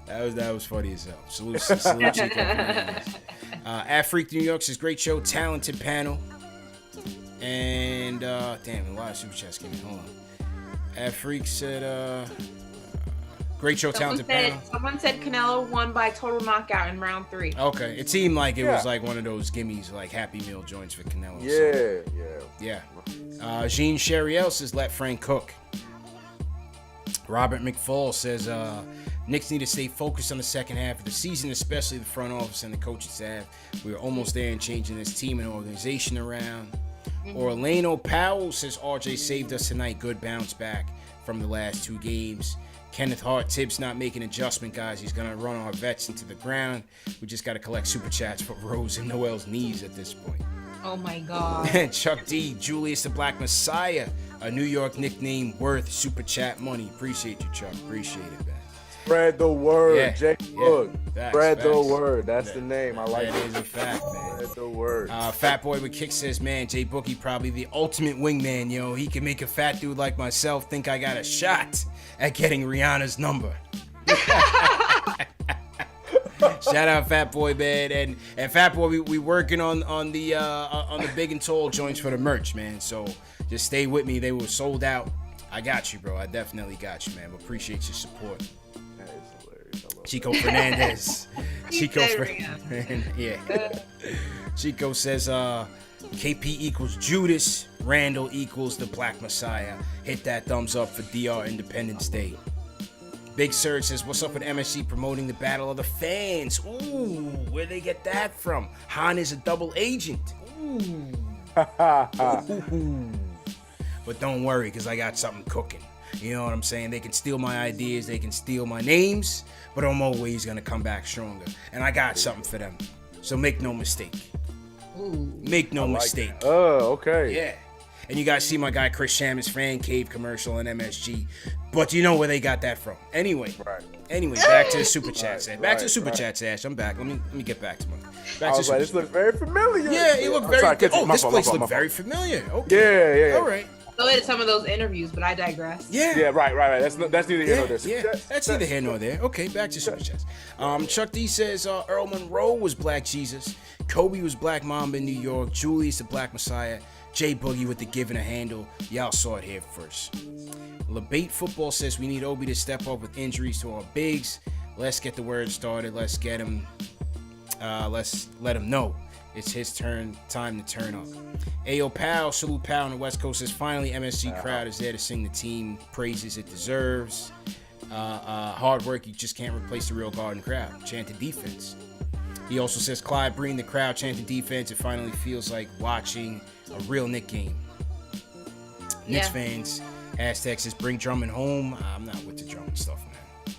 That was funny as hell. Salute Chico. At Freak New York says, great show, talented panel. And damn, a lot of super chats came in. Hold on. At Freak said, great show, talented panel. Someone said Canelo won by total knockout in round 3. Okay, it seemed like it was like one of those gimmies, like Happy Meal joints for Canelo. Yeah. Jean Cheriel says, let Frank cook. Robert McFall says, Knicks need to stay focused on the second half of the season, especially the front office and the coaching staff. We're almost there in changing this team and organization around. Orlando Powell says, RJ saved us tonight. Good bounce back from the last 2 games. Kenneth Hart, Tibbs not making adjustment, guys. He's going to run our vets into the ground. We just got to collect super chats for Rose and Noel's knees at this point. Oh, my God. Chuck D, Julius the Black Messiah, a New York nickname worth super chat money. Appreciate you, Chuck. Appreciate it, man. Spread the word, Yeah. Jay. Look, spread the word. That's the name. I like it. That is a fact, man. Spread the word. Fat Boy with Kick says, man, Jay Bookie probably the ultimate wingman, yo. He can make a fat dude like myself think I got a shot at getting Rihanna's number. Shout out Fat Boy, man, and Fat Boy, we working on the big and tall joints for the merch, man. So just stay with me. They were sold out. I got you, bro. I definitely got you, man. But appreciate your support. That is hilarious. I love Chico Fernandez. Yeah. Chico says, KP equals Judas. Randall equals the Black Messiah. Hit that thumbs up for DR Independence Day. Big Surge says, what's up with MSG promoting the Battle of the Fans? Ooh, where'd they get that from? Han is a double agent. Ooh. But don't worry, because I got something cooking. You know what I'm saying? They can steal my ideas, they can steal my names, but I'm always going to come back stronger. And I got something for them. So make no mistake. Ooh. Make no mistake. Oh, okay. Yeah. And you guys see my guy Chris Shamus Fan Cave commercial on MSG. But you know where they got that from. Anyway, back to the super chats. Back to the super chats, Ash. I'm back. Let me get back to my. This looks very familiar. Yeah, it looked very. This place looked very familiar. Okay. Yeah. All right. So did some of those interviews, but I digress. Yeah, right. That's neither here nor there. Yeah, that's neither here nor there. Okay, back to super chats. Chuck D says Earl Monroe was Black Jesus, Kobe was Black Mamba in New York, Julius the Black Messiah, Jay Boogie with the giving a handle. Y'all saw it here first. LeBate Football says we need Obi to step up with injuries to our bigs. Let's get the word started. Let's get him. Let's let him know it's his time to turn up. Ayo Pal, salute Pal on the West Coast says finally MSG crowd is there to sing the team praises it deserves. hard work, you just can't replace the real Garden crowd. Chanted defense. He also says, Clyde Breen, the crowd chanted defense. It finally feels like watching a real Knick game. Knicks fans, hashtag says, bring Drummond home. I'm not with the Drummond stuff, man.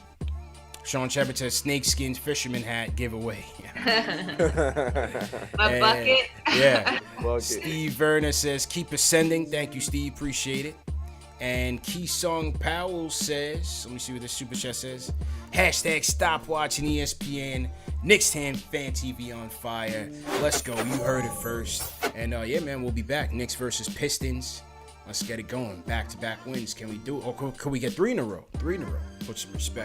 Sean Shepard says, snakeskins fisherman hat giveaway. A bucket. Yeah. Steve Werner says, keep ascending. Thank you, Steve. Appreciate it. And Keysong Powell says, let me see what this super chat says. Hashtag stop watching ESPN. KnicksFanTV on fire. Let's go. You heard it first. And yeah, man, we'll be back. Knicks versus Pistons. Let's get it going. Back-to-back wins. Can we do it? Or could we get 3 in a row? 3 in a row. Put some respect.